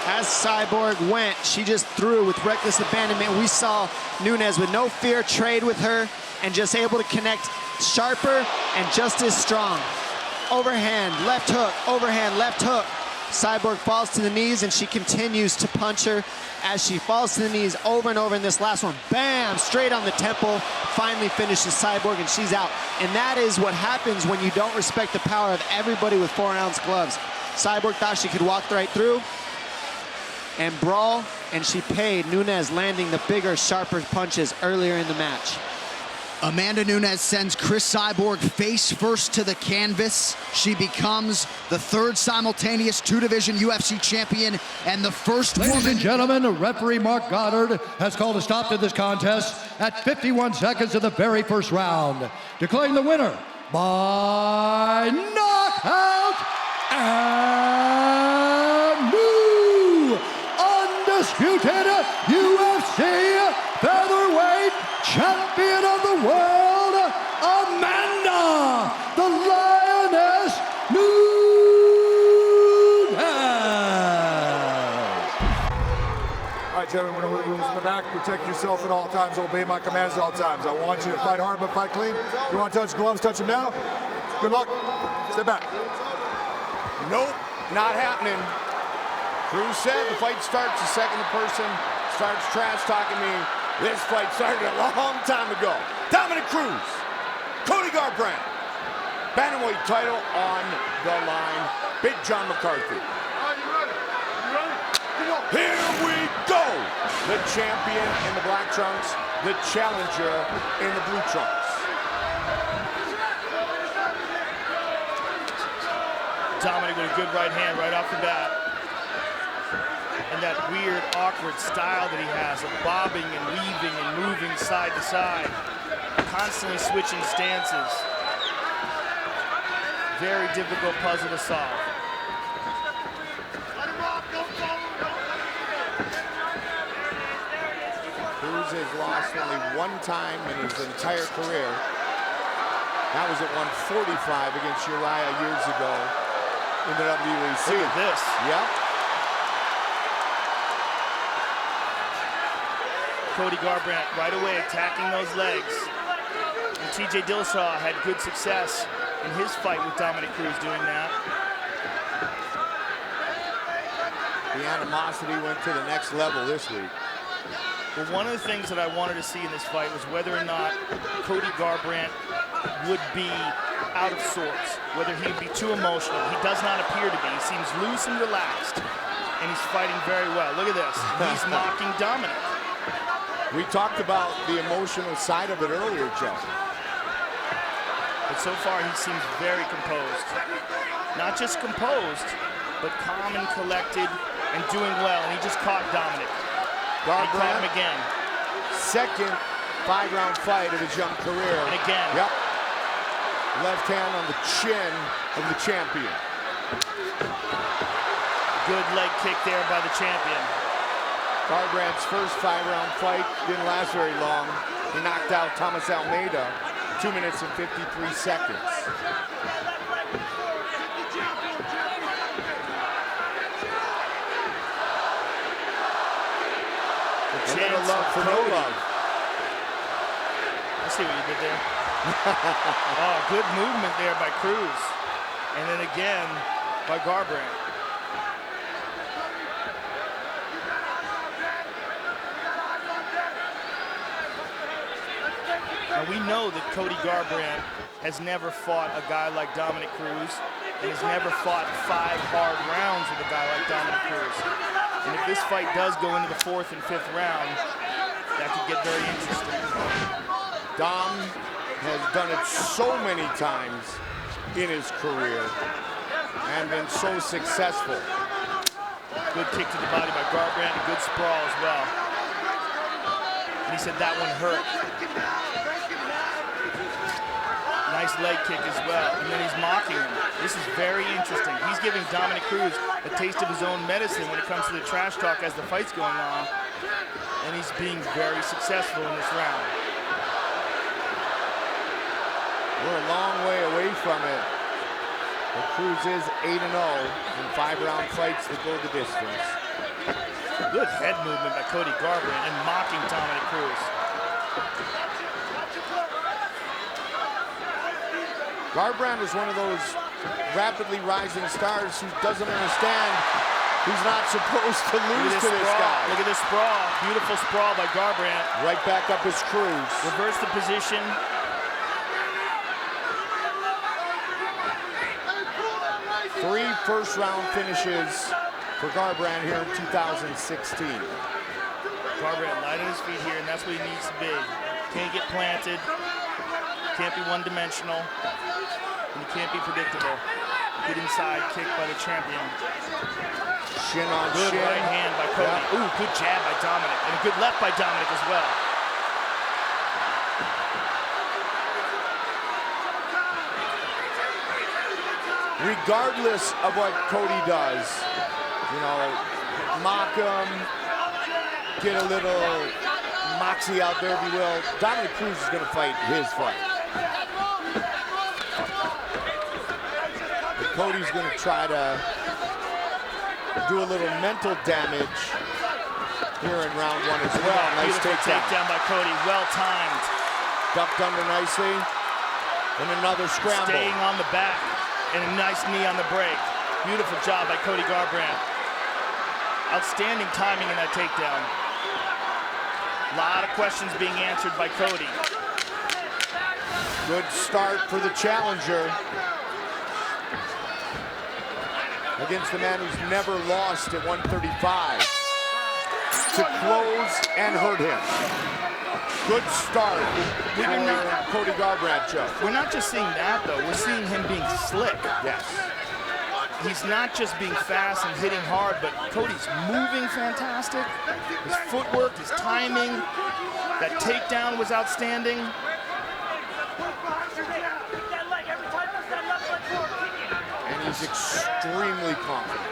As Cyborg went, she just threw with reckless abandonment. We saw Nunes with no fear trade with her and just able to connect sharper and just as strong. Overhand, left hook, overhand, left hook. Cyborg falls to the knees and she continues to punch her as she falls to the knees over and over in this last one. Bam, straight on the temple, finally finishes Cyborg and she's out. And that is what happens when you don't respect the power of everybody with 4-ounce gloves. Cyborg thought she could walk right through and brawl, and she paid. Nunes landing the bigger, sharper punches earlier in the match. Amanda Nunes sends Chris Cyborg face first to the canvas. She becomes the third simultaneous two-division UFC champion and the first Ladies woman. and gentlemen, referee Mark Goddard has called a stop to this contest at 51 seconds of the very first round, declaring the winner by knockout and new undisputed UFC featherweight champion of the world, Amanda the Lioness Nunes. All right, gentlemen, we're rules in the back. Protect yourself at all times. Obey my commands at all times. I want you to fight hard, but fight clean. You want to touch gloves, touch them now. Good luck. Step back. Nope, not happening. Cruz said the fight starts the second the person starts trash talking me. This fight started a long time ago. Dominic Cruz, Cody Garbrandt, bantamweight title on the line. Big John McCarthy. Here we go. The champion in the black trunks, the challenger in the blue trunks. Dominic with a good right hand right off the bat. And that weird, awkward style that he has of bobbing and weaving and moving side to side. Constantly switching stances. Very difficult puzzle to solve. Cruz has lost only one time in his entire career. That was at 145 against Uriah years ago in the WEC. Look at this. Yep. Cody Garbrandt right away attacking those legs. And TJ Dillashaw had good success in his fight with Dominic Cruz doing that. The animosity went to the next level this week. Well, one of the things that I wanted to see in this fight was whether or not Cody Garbrandt would be out of sorts, whether he'd be too emotional. He does not appear to be. He seems loose and relaxed, and he's fighting very well. Look at this. He's mocking Dominic. We talked about the emotional side of it earlier, Jeff. But so far, he seems very composed. Not just composed, but calm and collected and doing well. And he just caught Dominic. He caught him again. Second 5-round fight of his young career. And again. Yep. Left hand on the chin of the champion. Good leg kick there by the champion. Garbrandt's first 5-round fight didn't last very long. He knocked out Thomas Almeida 2 minutes and 53 seconds. And then a love for no love. I see what you did there. Oh, good movement there by Cruz. And then again by Garbrandt. Now we know that Cody Garbrandt has never fought a guy like Dominic Cruz and has never fought 5 hard rounds with a guy like Dominic Cruz. And if this fight does go into the 4th and 5th round, that could get very interesting. Dom has done it so many times in his career and been so successful. Good kick to the body by Garbrandt, a good sprawl as well. And he said that one hurt. Nice leg kick as well, and then he's mocking him. This is very interesting. He's giving Dominic Cruz a taste of his own medicine when it comes to the trash talk as the fight's going on, and he's being very successful in this round. We're a long way away from it. But Cruz is 8-0 in 5-round fights that go the distance. Good head movement by Cody Garbrandt and mocking Dominic Cruz. Garbrandt is one of those rapidly rising stars who doesn't understand he's not supposed to lose to this guy. Look at this sprawl. Beautiful sprawl by Garbrandt. Right back up his Cruz. Reverse the position. Three first-round finishes for Garbrandt here in 2016. Garbrandt light on his feet here, and that's what he needs to be. Can't get planted. Can't be one-dimensional. And you can't be predictable. Good inside kick by the champion. Shin on good shin. Right hand by Cody. Yeah. Ooh, good jab by Dominic. And a good left by Dominic as well. Regardless of what Cody does, you know, mock him, get a little moxie out there, if you will, Dominic Cruz is going to fight his fight. And Cody's going to try to do a little mental damage here in round one as well. Nice takedown by Cody, well timed. Ducked under nicely, and another scramble. Staying on the back, and a nice knee on the break. Beautiful job by Cody Garbrandt. Outstanding timing in that takedown. A lot of questions being answered by Cody. Good start for the challenger against the man who's never lost at 135 to close and hurt him. Good start for Cody Garbrandt, Joe. We're not just seeing that, though. We're seeing him being slick. Yes. He's not just being fast and hitting hard, but Cody's moving fantastic. His footwork, his timing, that takedown was outstanding. And he's extremely confident.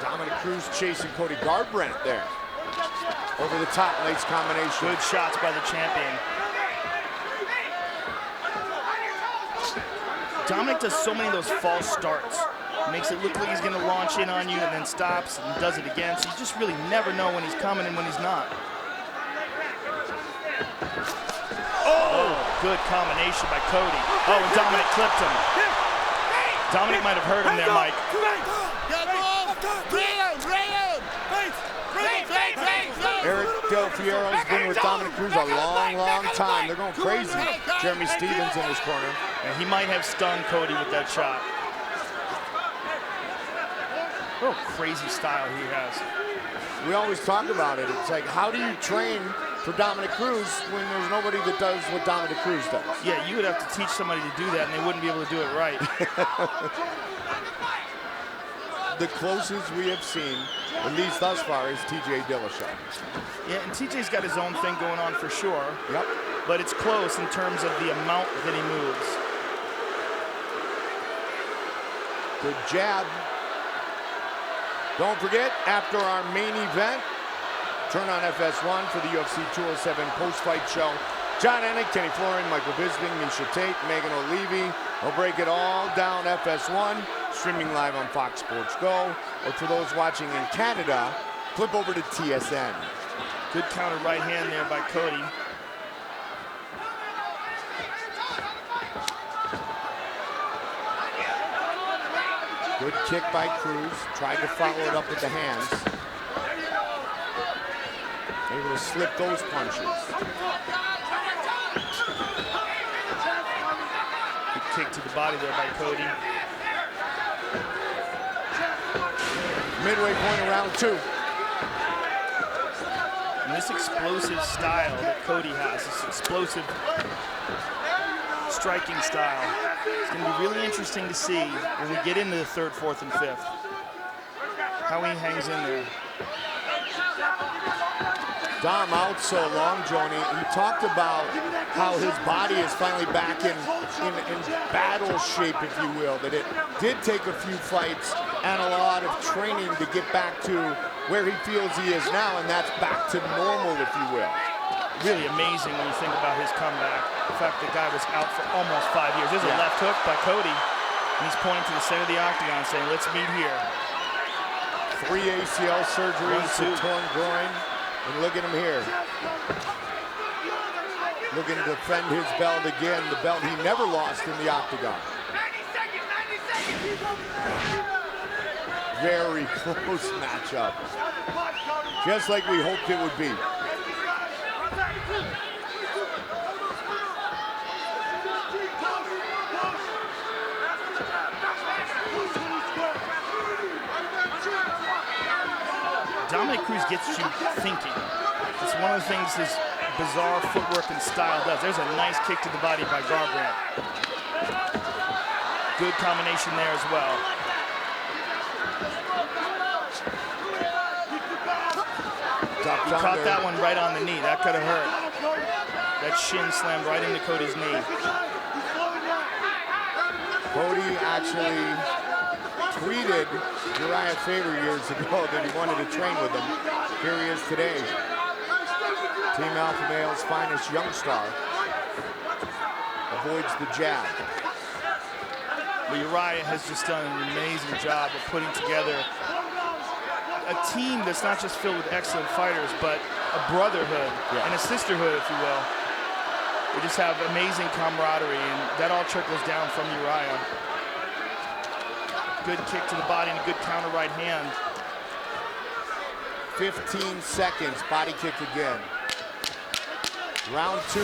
Dominic Cruz chasing Cody Garbrandt there. Over the top, nice combination. Good shots by the champion. Dominic does so many of those false starts. Makes it look like he's gonna launch in on you and then stops and does it again. So you just really never know when he's coming and when he's not. Oh, good combination by Cody. Oh, and Dominic clipped him. Dominic might have hurt him there, Mike. Eric Del Fiero's been with Dominic Cruz a long, long time. They're going crazy. Jeremy Stevens in his corner. And he might have stung Cody with that shot. What a crazy style he has. We always talk about it. It's like, how do you train for Dominic Cruz when there's nobody that does what Dominic Cruz does? Yeah, you would have to teach somebody to do that, and they wouldn't be able to do it right. The closest we have seen, at least thus far, is TJ Dillashaw. Yeah, and TJ's got his own thing going on for sure. Yep. But it's close in terms of the amount that he moves. Good jab. Don't forget, after our main event, turn on FS1 for the UFC 207 post-fight show. John Anik, Kenny Florian, Michael Bisping, Misha Tate, Megan O'Leary. We'll break it all down FS1, streaming live on Fox Sports Go. Or for those watching in Canada, flip over to TSN. Good counter right hand there by Cody. Good kick by Cruz. Tried to follow it up with the hands. Able to slip those punches. Good kick to the body there by Cody. Midway point of round two. And this explosive style that Cody has, this explosive striking style, it's going to be really interesting to see when we get into the third, fourth, and fifth. How he hangs in there. Dom out so long, Joni. He talked about how his body is finally back in battle shape, if you will. That it did take a few fights and a lot of training to get back to where he feels he is now, and that's back to normal, if you will. Really amazing when you think about his comeback. The fact the guy was out for almost 5 years. There's a left hook by Cody. And he's pointing to the center of the octagon saying, let's meet here. 3 ACL surgeries, a torn groin. And look at him here. Looking to defend his belt again, the belt he never lost in the octagon. Very close matchup. Just like we hoped it would be. Dominic Cruz gets you thinking. It's one of the things his bizarre footwork and style does. There's a nice kick to the body by Garbrandt. Good combination there as well. He caught that one right on the knee. That could have hurt. That shin slammed right into Cody's knee. Cody actually tweeted Uriah Faber years ago that he wanted to train with him. Here he is today. Team Alpha Male's finest young star. Avoids the jab. But Uriah has just done an amazing job of putting together a team that's not just filled with excellent fighters, but a brotherhood and a sisterhood, if you will. They just have amazing camaraderie, and that all trickles down from Uriah. Good kick to the body and a good counter right hand. 15 seconds, body kick again. Round 2.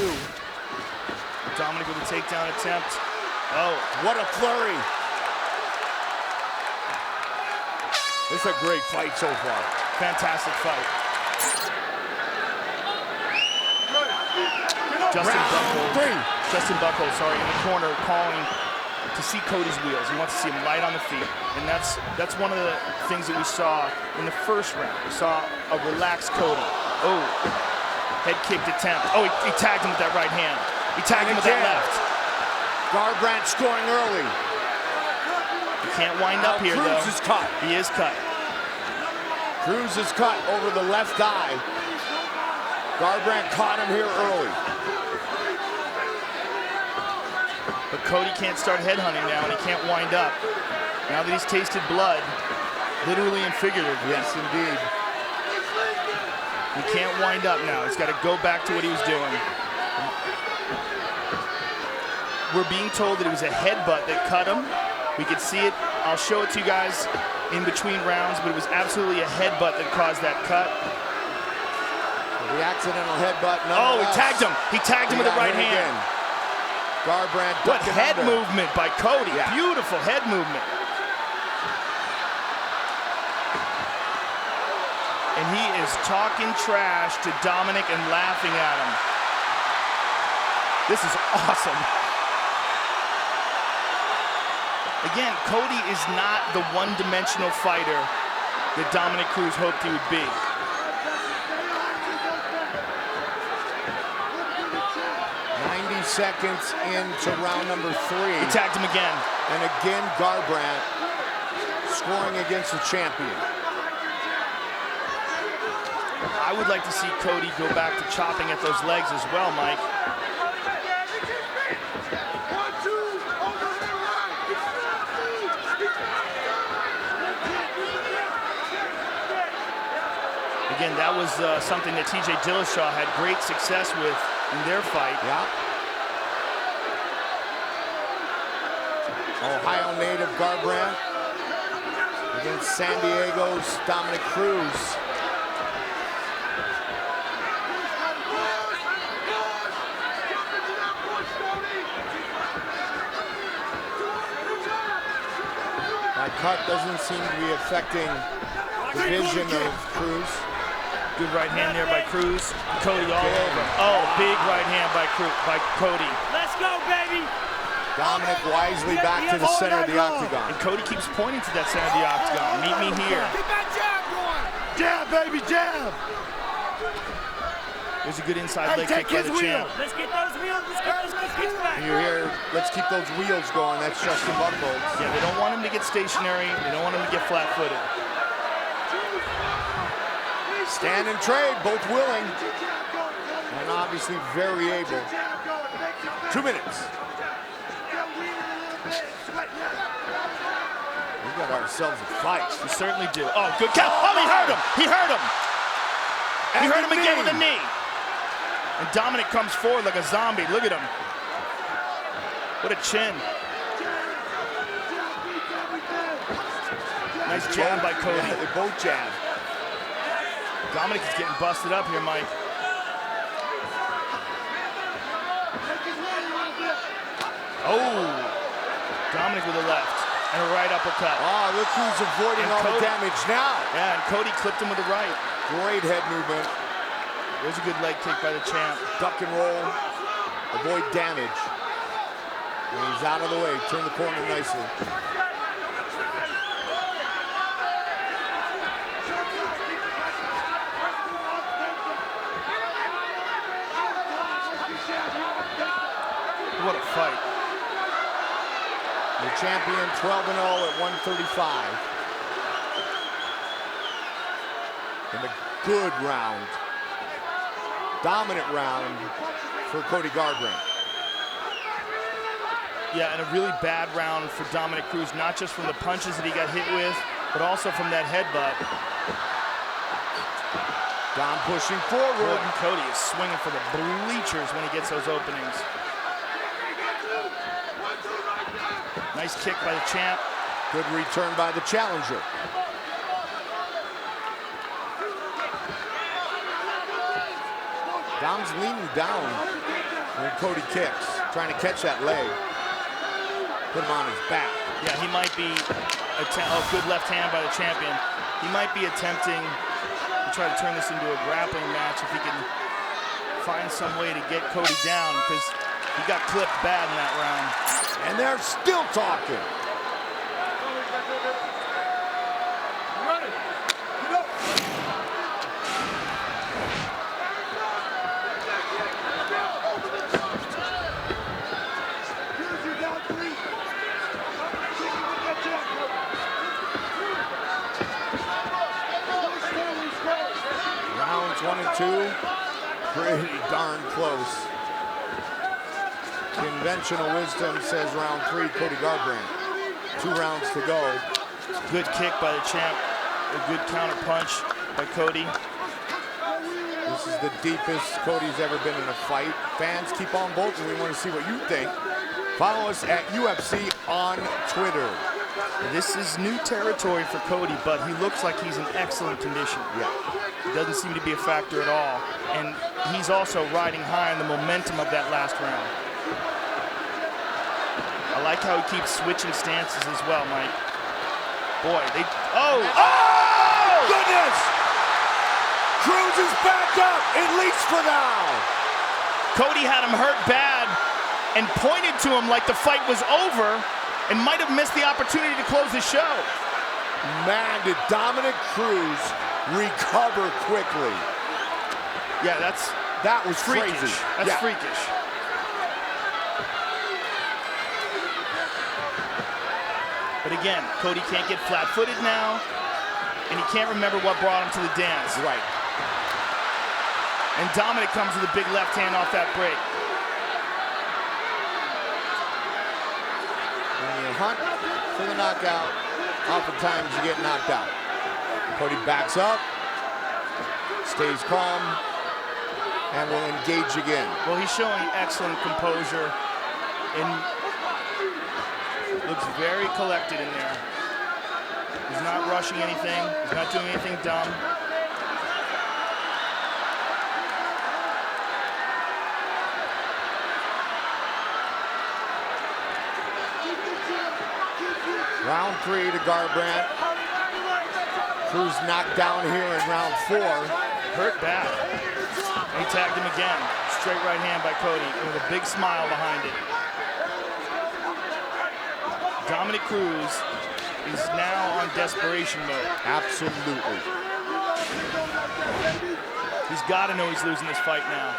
Dominic with a takedown attempt. Oh, what a flurry. This is a great fight so far. Fantastic fight. Justin Buckle, sorry, in the corner calling to see Cody's wheels. He wants to see him light on the feet. And that's one of the things that we saw in the first round. We saw a relaxed Cody. Oh, head kicked attempt. Oh, he tagged him with that right hand. He tagged him with that left. Garbrandt scoring early. He can't wind up here, though. Cruz is cut. He is cut. Cruz is cut over the left eye. Garbrandt caught him here early. But Cody can't start headhunting now, and he can't wind up. Now that he's tasted blood, literally and figuratively. Yes, indeed. He can't wind up now. He's got to go back to what he was doing. We're being told that it was a headbutt that cut him. We could see it. I'll show it to you guys in between rounds, but it was absolutely a headbutt that caused that cut. The accidental headbutt. Oh, he tagged him. He tagged him with the right hand. Again. Garbrandt. What head movement by Cody. Yeah. Beautiful head movement. And he is talking trash to Dominic and laughing at him. This is awesome. Again, Cody is not the one-dimensional fighter that Dominic Cruz hoped he would be. Seconds into round number 3. He tagged him again. And again, Garbrandt scoring against the champion. I would like to see Cody go back to chopping at those legs as well, Mike. Again, that was something that TJ Dillashaw had great success with in their fight. Yeah. Ohio native Garbrandt against San Diego's Dominic Cruz. That cut doesn't seem to be affecting the vision of Cruz. Good right hand there by Cruz. Cody all over. Oh, big right hand by Cody. Let's go, baby. Dominic wisely back to the center of the octagon. And Cody keeps pointing to that center of the octagon. Meet me here. Get that jab going. Jab, baby, jab. There's a good inside leg kick by the champ. Let's get those wheels. Let's get those kicks back. You hear, let's keep those wheels going. That's Justin Buckle. Yeah, they don't want him to get stationary. They don't want him to get flat-footed. Stand and trade, both willing. And obviously very able. 2 minutes. We got ourselves a fight. We certainly do. Oh, good count. Oh, he hurt him. He hurt him. He hurt him again with a knee. And Dominic comes forward like a zombie. Look at him. What a chin. Nice jab by Cody. Yeah, they both jab. Dominic is getting busted up here, Mike. Oh, Dominic with a left and a right uppercut. Oh, look who's avoiding all the damage now. Yeah, and Cody clipped him with the right. Great head movement. There's a good leg kick by the champ. Duck and roll, avoid damage. And he's out of the way, turn the corner nicely. What a fight. The champion 12-0 at 135. And a good round. Dominant round for Cody Garbrandt. Yeah, and a really bad round for Dominic Cruz, not just from the punches that he got hit with, but also from that headbutt. Dom pushing forward. And Cody is swinging for the bleachers when he gets those openings. Nice kick by the champ. Good return by the challenger. Dom's leaning down when Cody kicks, trying to catch that leg. Put him on his back. Yeah, he might be good left hand by the champion. He might be attempting to try to turn this into a grappling match if he can find some way to get Cody down, because he got clipped bad in that round. And they're still talking. Rounds 1 and 2, pretty darn close. Conventional wisdom says round 3, Cody Garbrandt. 2 rounds to go. Good kick by the champ. A good counter punch by Cody. This is the deepest Cody's ever been in a fight. Fans, keep on voting. We want to see what you think. Follow us at UFC on Twitter. This is new territory for Cody, but he looks like he's in excellent condition. Yeah. It doesn't seem to be a factor at all. And he's also riding high on the momentum of that last round. I like how he keeps switching stances as well, Mike. Boy, oh! Goodness! Cruz is back up, at least for now. Cody had him hurt bad and pointed to him like the fight was over and might have missed the opportunity to close the show. Man, did Dominic Cruz recover quickly. Yeah, that was freakish. Crazy. That's freakish. But again, Cody can't get flat-footed now, and he can't remember what brought him to the dance. Right. And Dominic comes with a big left hand off that break. When you hunt for the knockout, oftentimes you get knocked out. Cody backs up, stays calm, and will engage again. Well, he's showing excellent composure and looks very collected in there. He's not rushing anything. He's not doing anything dumb. Round 3 to Garbrandt. Cruz knocked down here in round 4. Hurt bad. He tagged him again. Straight right hand by Cody with a big smile behind it. Dominic Cruz is now on desperation mode. Absolutely. He's got to know he's losing this fight now.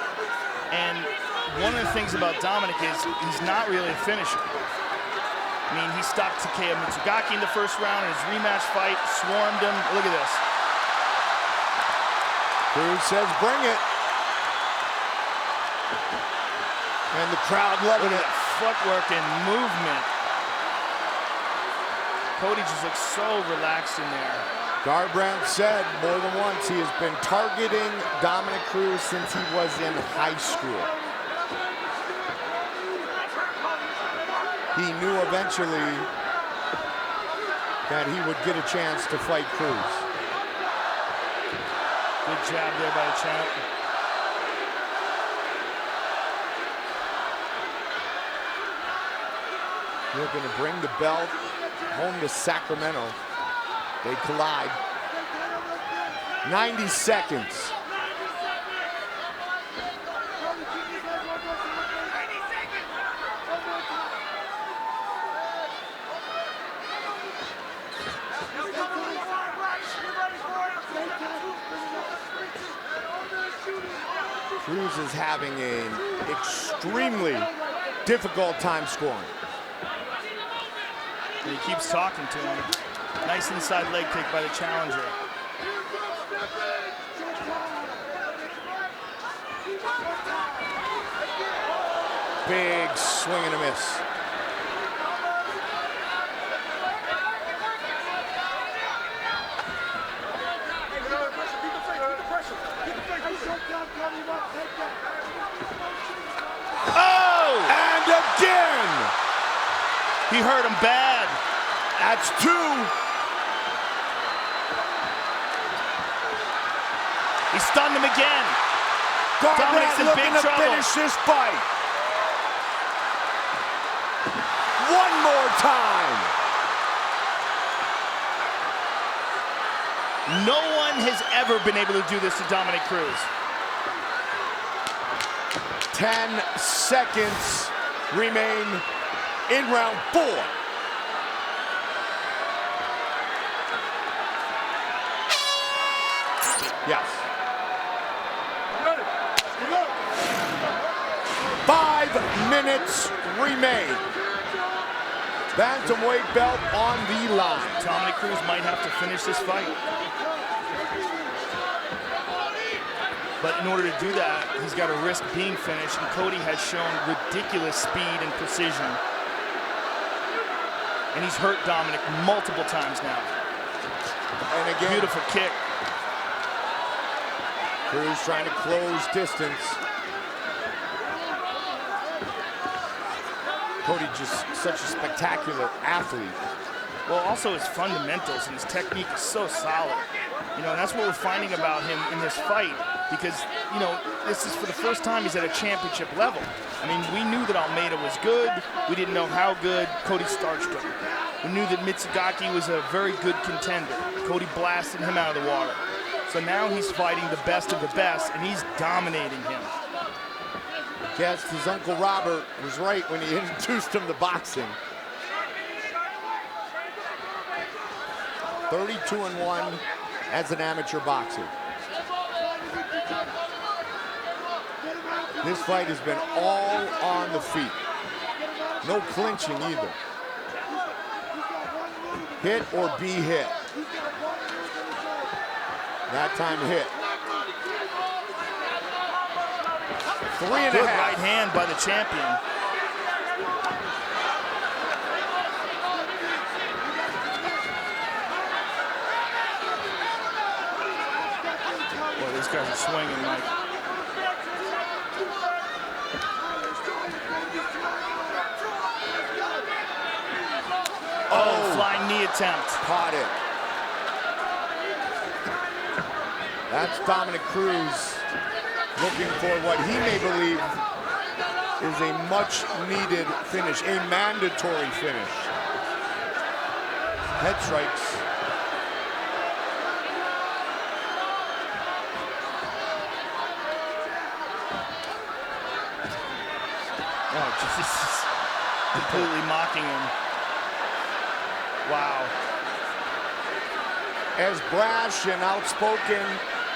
And one of the things about Dominic is he's not really a finisher. I mean, he stopped Takeya Mitsugaki in the first round in his rematch fight, swarmed him. Look at this. Cruz says, bring it. And the crowd loving it. Footwork and movement. Cody just looks so relaxed in there. Garbrandt said more than once he has been targeting Dominic Cruz since he was in high school. He knew eventually that he would get a chance to fight Cruz. Good jab there by the champ. They're going to bring the belt home to Sacramento. They collide. 90 seconds. Cruz is having an extremely difficult time scoring. And he keeps talking to him. Nice inside leg kick by the challenger. Big swing and a miss. Oh! And again! He hurt him bad. That's 2. He stunned him again. Dominic's Garbrandt in looking big to trouble. finish this fight. One more time. No one has ever been able to do this to Dominic Cruz. 10 seconds remain in round 4. Yes. 5 minutes remain. Bantamweight belt on the line. Dominic Cruz might have to finish this fight. But in order to do that, he's got to risk being finished, and Cody has shown ridiculous speed and precision. And he's hurt Dominic multiple times now. And again, beautiful kick. Cruz trying to close distance. Cody just such a spectacular athlete. Well, also his fundamentals and his technique is so solid. You know, and that's what we're finding about him in this fight, because, you know, this is for the first time he's at a championship level. I mean, we knew that Almeida was good. We didn't know how good. Cody starched him. We knew that Mitsugaki was a very good contender. Cody blasted him out of the water. So now he's fighting the best of the best, and he's dominating him. Guess his Uncle Robert was right when he introduced him to boxing. 32-1 as an amateur boxer. This fight has been all on the feet. No clinching either. Hit or be hit. That time hit. 3.5. Good right hand by the champion. Boy, these guys are swinging, Mike. Oh, flying knee attempt. Caught it. That's Dominic Cruz looking for what he may believe is a much-needed finish, a mandatory finish. Head strikes. Oh, Jesus. Completely mocking him. Wow. As brash and outspoken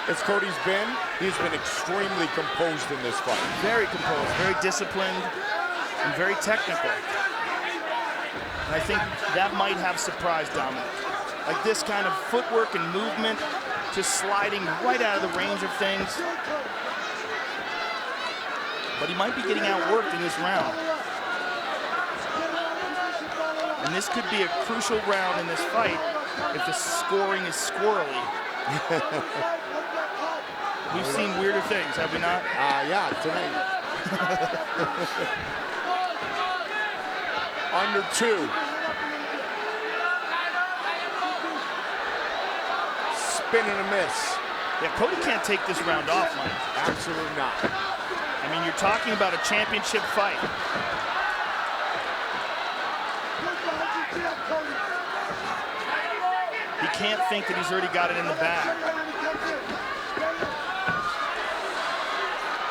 as Cody's been, he's been extremely composed in this fight. Very composed, very disciplined, and very technical. And I think that might have surprised Dominic. Like this kind of footwork and movement, just sliding right out of the range of things. But he might be getting outworked in this round. And this could be a crucial round in this fight if the scoring is squirrely. We've seen weirder things, have we not? Yeah, tonight. Under 2. Spin and a miss. Yeah, Cody can't take this round off, Mike. Absolutely not. I mean, you're talking about a championship fight. He can't think that he's already got it in the bag.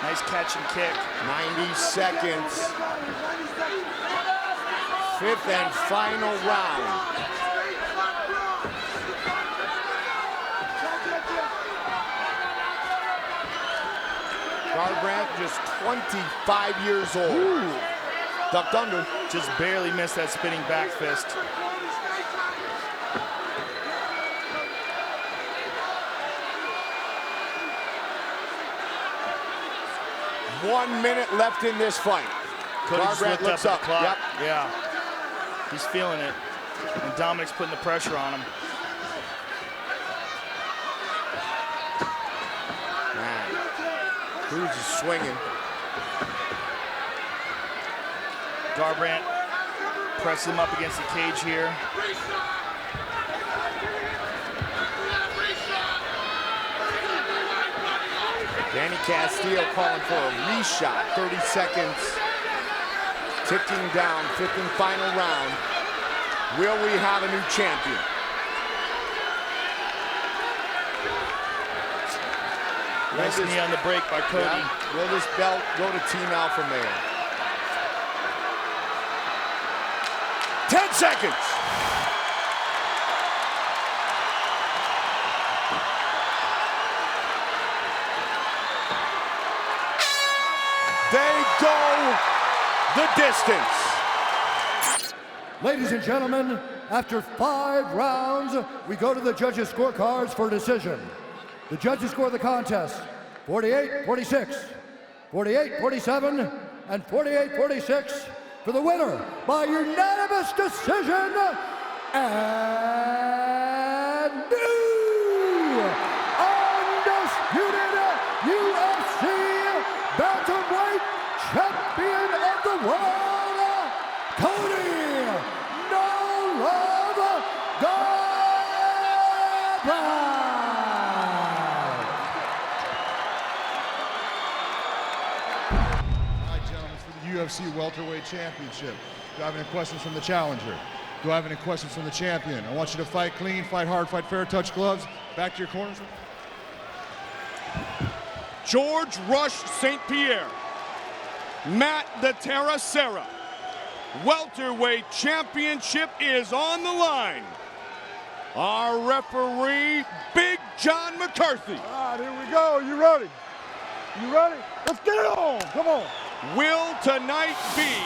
Nice catch and kick. 90 seconds. 5th and final round. Garbrandt just 25 years old. Ooh. Ducked under. Just barely missed that spinning back fist. One minute left in this fight. Garbrandt looks up. Yep. Yeah. He's feeling it. And Dominic's putting the pressure on him. Man. Cruz is swinging. Garbrandt presses him up against the cage here. Danny Castillo calling for a reshot. 30 seconds. Ticking down. 5th and final round. Will we have a new champion? Nice knee on the break by Cody. Yeah. Will this belt go to Team Alpha Male? 10 seconds. They go the distance. Ladies and gentlemen, after 5 rounds, we go to the judges' scorecards for a decision. The judges score the contest 48-46, 48-47, and 48-46 for the winner by unanimous decision and new undisputed UFC bantamweight champion of the world, Cody "No Love" Garbrandt. UFC welterweight championship. Do I have any questions from the challenger? Do I have any questions from the champion? I want you to fight clean, fight hard, fight fair, touch gloves. Back to your corners. George Rush St. Pierre, Matt the Terra Serra. Welterweight championship is on the line. Our referee, Big John McCarthy. All right, here we go. You ready? You ready? Let's get it on. Come on. Will tonight be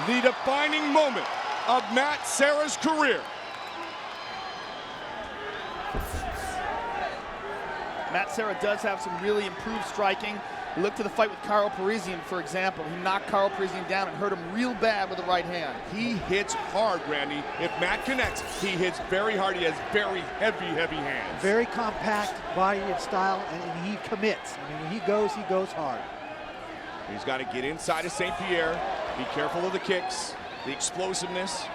the defining moment of Matt Serra's career? Matt Serra does have some really improved striking. Look to the fight with Karo Parisyan, for example. He knocked Karo Parisyan down and hurt him real bad with the right hand. He hits hard, Randy. If Matt connects, he hits very hard. He has very heavy hands. Very compact body and style, and he commits. I mean, when he goes hard. He's got to get inside of St. Pierre. Be careful of the kicks, the explosiveness.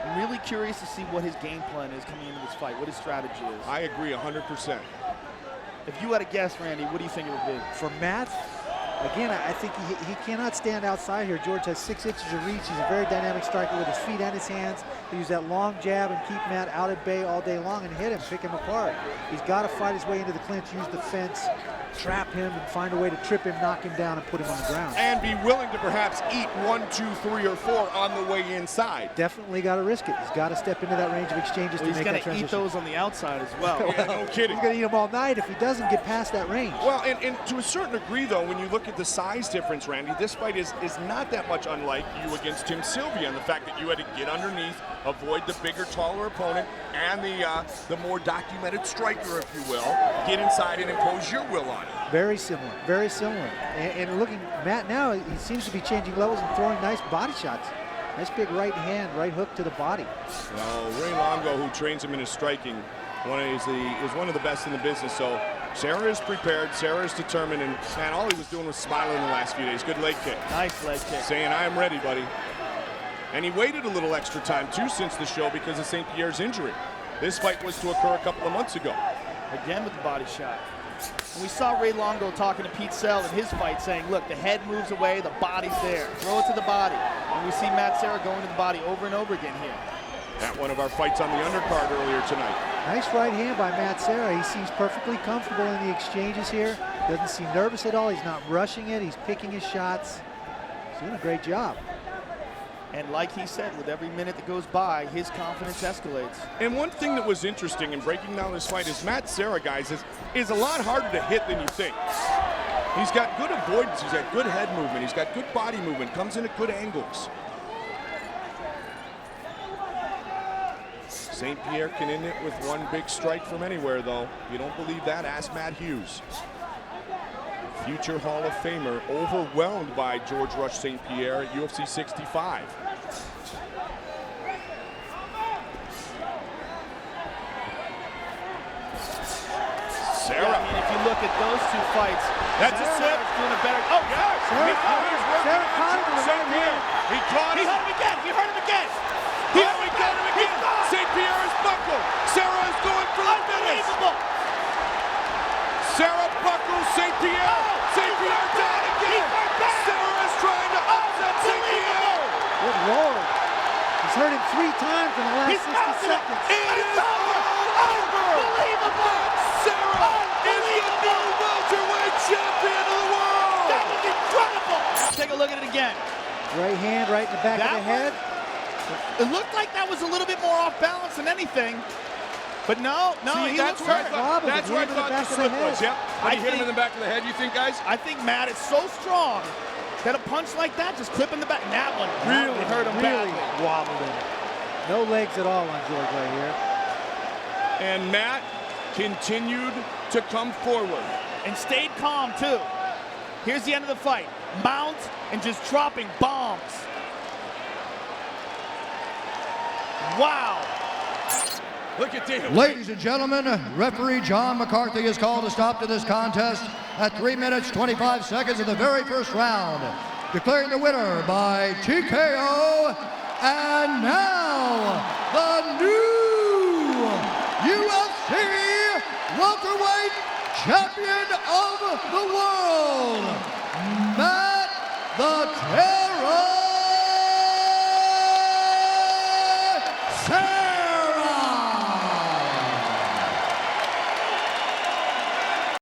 I'm really curious to see what his game plan is coming into this fight, what his strategy is. I agree 100%. If you had a guess, Randy, what do you think it would be? For Matt, again, I think he cannot stand outside here. George has 6 inches of reach. He's a very dynamic striker with his feet and his hands. He use that long jab and keep Matt out at bay all day long and hit him, pick him apart. He's got to fight his way into the clinch, use the fence, trap him, and find a way to trip him, knock him down, and put him on the ground. And be willing to perhaps eat 1, 2, 3, or 4 on the way inside. Definitely got to risk it. He's got to step into that range of exchanges to make that transition. He's going to eat those on the outside as well. Yeah, no kidding. He's going to eat them all night if he doesn't get past that range. Well, and to a certain degree, though, when you look at the size difference, Randy, this fight is not that much unlike you against Tim Sylvia, and the fact that you had to get underneath, avoid the bigger, taller opponent, and the more documented striker, if you will, get inside and impose your will on it. Very similar, very similar. And looking, Matt now, he seems to be changing levels and throwing nice body shots. Nice big right hand, right hook to the body. Well, Ray Longo, who trains him in his striking, is one of the best in the business. So Serra is prepared, Serra is determined, and man, all he was doing was smiling the last few days. Good leg kick. Nice leg kick. Saying, I am ready, buddy. And he waited a little extra time, too, since the show because of St. Pierre's injury. This fight was to occur a couple of months ago. Again with the body shot. And we saw Ray Longo talking to Pete Sell in his fight saying, look, the head moves away, the body's there. Throw it to the body. And we see Matt Serra going to the body over and over again here. At one of our fights on the undercard earlier tonight. Nice right hand by Matt Serra. He seems perfectly comfortable in the exchanges here. Doesn't seem nervous at all. He's not rushing it. He's picking his shots. He's doing a great job. And like he said, with every minute that goes by, his confidence escalates. And one thing that was interesting in breaking down this fight is Matt Serra, guys, is a lot harder to hit than you think. He's got good avoidance. He's got good head movement. He's got good body movement. Comes in at good angles. St. Pierre can end it with one big strike from anywhere, though. If you don't believe that, ask Matt Hughes. Future Hall of Famer, overwhelmed by George Rush St. Pierre at UFC 65. Sarah. Yeah, I mean, if you look at those two fights, that's a sip. Doing a better. Oh, yeah. Sarah caught him with the right hand. He caught him. He hurt him again. He hurt him again. He got him again. St. Pierre is buckled. Sarah is going for the finish. Sarah buckles St. Pierre. St. Pierre down again. Sarah is trying to upset St. Pierre. Good Lord. He's hurt him 3 times in the last 60 seconds. It is over. Unbelievable. Sarah is the new welterweight champion of the world. That was incredible. Take a look at it again. Right hand right in the back of the head. It looked like that was a little bit more off balance than anything. But no, See, he that's looks where hurt. that's where I thought the slip was. Yep. When you hit him in the back of the head, you think, guys? I think Matt is so strong that a punch like that just clip in the back. And that one really hurt him badly. Wobbled him. No legs at all on George right here. And Matt continued to come forward. And stayed calm, too. Here's the end of the fight. Mount and just dropping bombs. Wow. Look at Dana. Ladies and gentlemen, referee John McCarthy has called a stop to this contest at 3 minutes, 25 seconds of the very first round, declaring the winner by TKO, and now the new UFC welterweight champion of the world, Matt the Tank